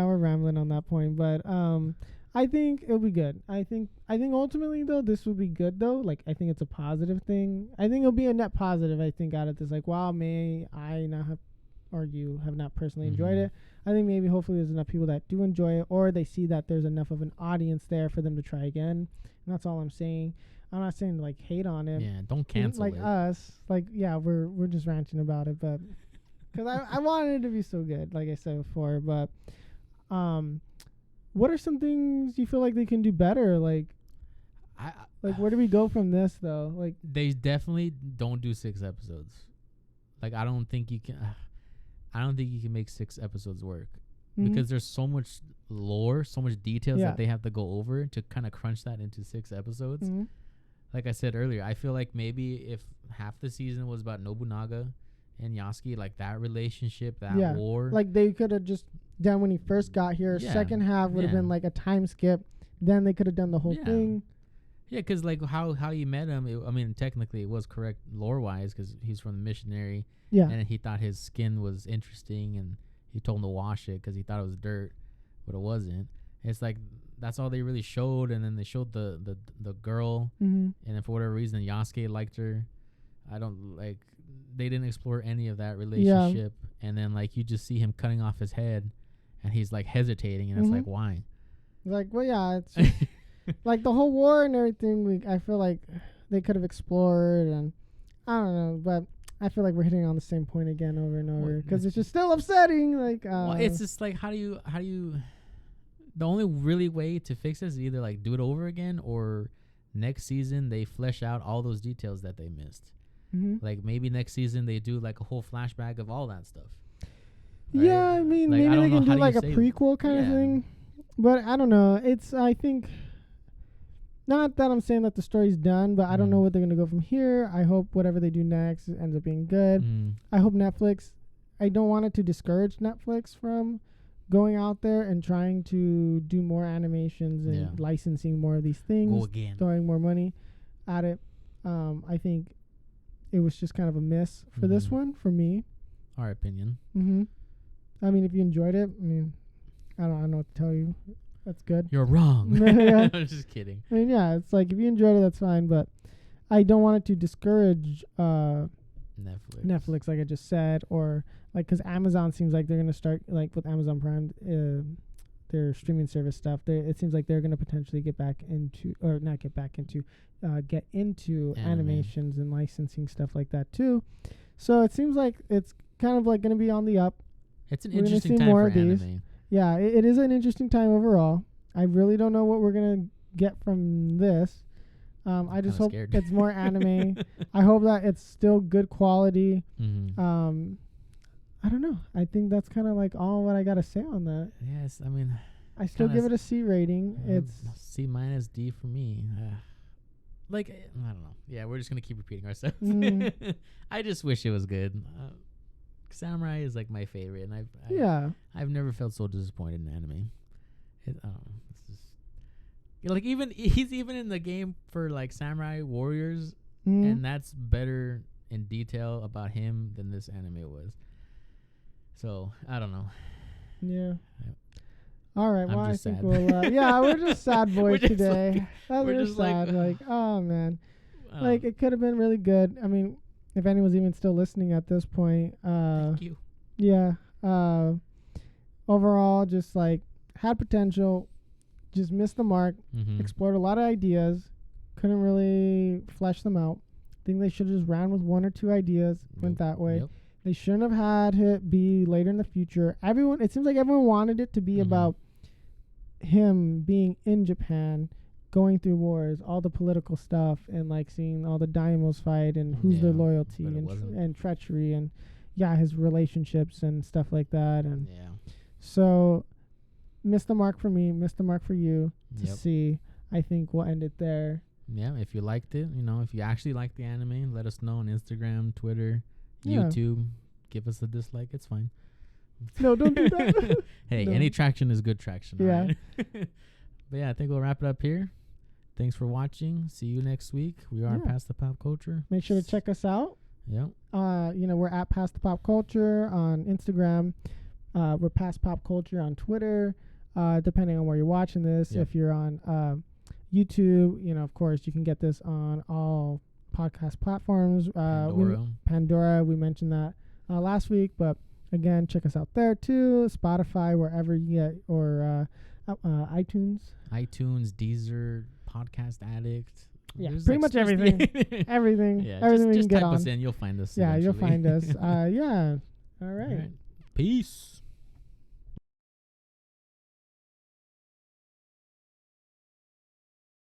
We're rambling on that point. But I think it'll be good. I think ultimately, though, this will be good, though. Like, I think it's a positive thing. I think it'll be a net positive, I think, out of this. Like, wow, may I not have, or you have not personally enjoyed it. I think maybe hopefully there's enough people that do enjoy it, or they see that there's enough of an audience there for them to try again. And that's all I'm saying. I'm not saying to, like, hate on it. Yeah, don't cancel like it. Us. Like, yeah, we're just ranting about it, but because I wanted it to be so good, like I said before. But what are some things you feel like they can do better? Like, where do we go from this, though? Like, they definitely don't do 6 episodes. Like, I don't think you can make 6 episodes work, because there's so much lore, so much details that they have to go over to kind of crunch that into 6 episodes. like I said earlier, I feel like maybe if half the season was about Nobunaga and Yasuke, like that relationship, that war, like they could have just done when he first got here. Second half would have been like a time skip. Then they could have done the whole thing. Yeah, because like how you met him, I mean, technically it was correct lore-wise because he's from the missionary. Yeah. And he thought his skin was interesting, and he told him to wash it because he thought it was dirt, but it wasn't. It's like that's all they really showed, and then they showed the girl, and then for whatever reason Yasuke liked her. I don't like. They didn't explore any of that relationship, and then like you just see him cutting off his head, and he's like hesitating, and it's like, why? Like, well, yeah, it's just like the whole war and everything. I feel like they could have explored, and I don't know, but I feel like we're hitting on the same point again over and over because it's just still upsetting. Like, well, it's just like how do you? The only really way to fix this is either like do it over again, or next season they flesh out all those details that they missed. Like maybe next season they do like a whole flashback of all that stuff. Right? Yeah, I mean, like, maybe they can do like a prequel kind of thing. But I don't know. I think, not that I'm saying that the story's done, but I don't know what they're going to go from here. I hope whatever they do next ends up being good. I hope Netflix, I don't want it to discourage Netflix from going out there and trying to do more animations and licensing more of these things, throwing more money at it. I think it was just kind of a miss for this one, for me. Our opinion. I mean, if you enjoyed it, I mean, I don't know what to tell you. That's good. You're wrong. I'm just kidding. I mean, yeah, it's like if you enjoyed it, that's fine. But I don't want it to discourage Netflix, like I just said, or like because Amazon seems like they're gonna start like with Amazon Prime, their streaming service stuff. It seems like they're gonna potentially get into animations and licensing stuff like that too. So it seems like it's kind of like gonna be on the up. It's an interesting time for anime. Yeah, it is an interesting time overall. I really don't know what we're gonna get from this. I just hope it's more anime. I hope that it's still good quality. I don't know. I think that's kind of like all what I gotta say on that. Yes, I mean, I still give it a C rating. It's C minus D for me. Like, I don't know. Yeah, we're just gonna keep repeating ourselves. I just wish it was good. Samurai is like my favorite, and I've never felt so disappointed in anime. I don't know. It's just like he's even in the game for like Samurai Warriors, and that's better in detail about him than this anime was. So I don't know. Yeah. All right. Well, I think we'll. We're just sad boys today. We're just sad. Like, oh man, like it could have been really good. I mean, if anyone's even still listening at this point, thank you. Yeah. Overall, just like had potential, just missed the mark. Explored a lot of ideas, couldn't really flesh them out. I think they should have just ran with one or two ideas. Went that way. They shouldn't have had it be later in the future. It seems like everyone wanted it to be about him being in Japan, going through wars, all the political stuff, and like seeing all the daimos fight and who's their loyalty and treachery and his relationships and stuff like that. And so missed the mark for me, missed the mark for you to see. I think we'll end it there. Yeah, if you liked it, if you actually liked the anime, let us know on Instagram, Twitter, YouTube. Give us a dislike. It's fine. No, don't do that. Hey, any traction is good traction. Yeah. Right? But yeah, I think we'll wrap it up here. Thanks for watching. See you next week. We are Past the Pop Culture. Make sure to check us out. Yep. We're at Past the Pop Culture on Instagram. We're Past Pop Culture on Twitter. Depending on where you're watching this. If you're on YouTube, of course, you can get this on all podcast platforms. Pandora, we mentioned that last week, but again, check us out there too. Spotify, wherever you get, or iTunes, Deezer, Podcast Addict. Yeah, there's pretty much everything. Everything. Yeah, everything just we can type get us on. in, you'll find us. Yeah, you'll find us. All right. Peace.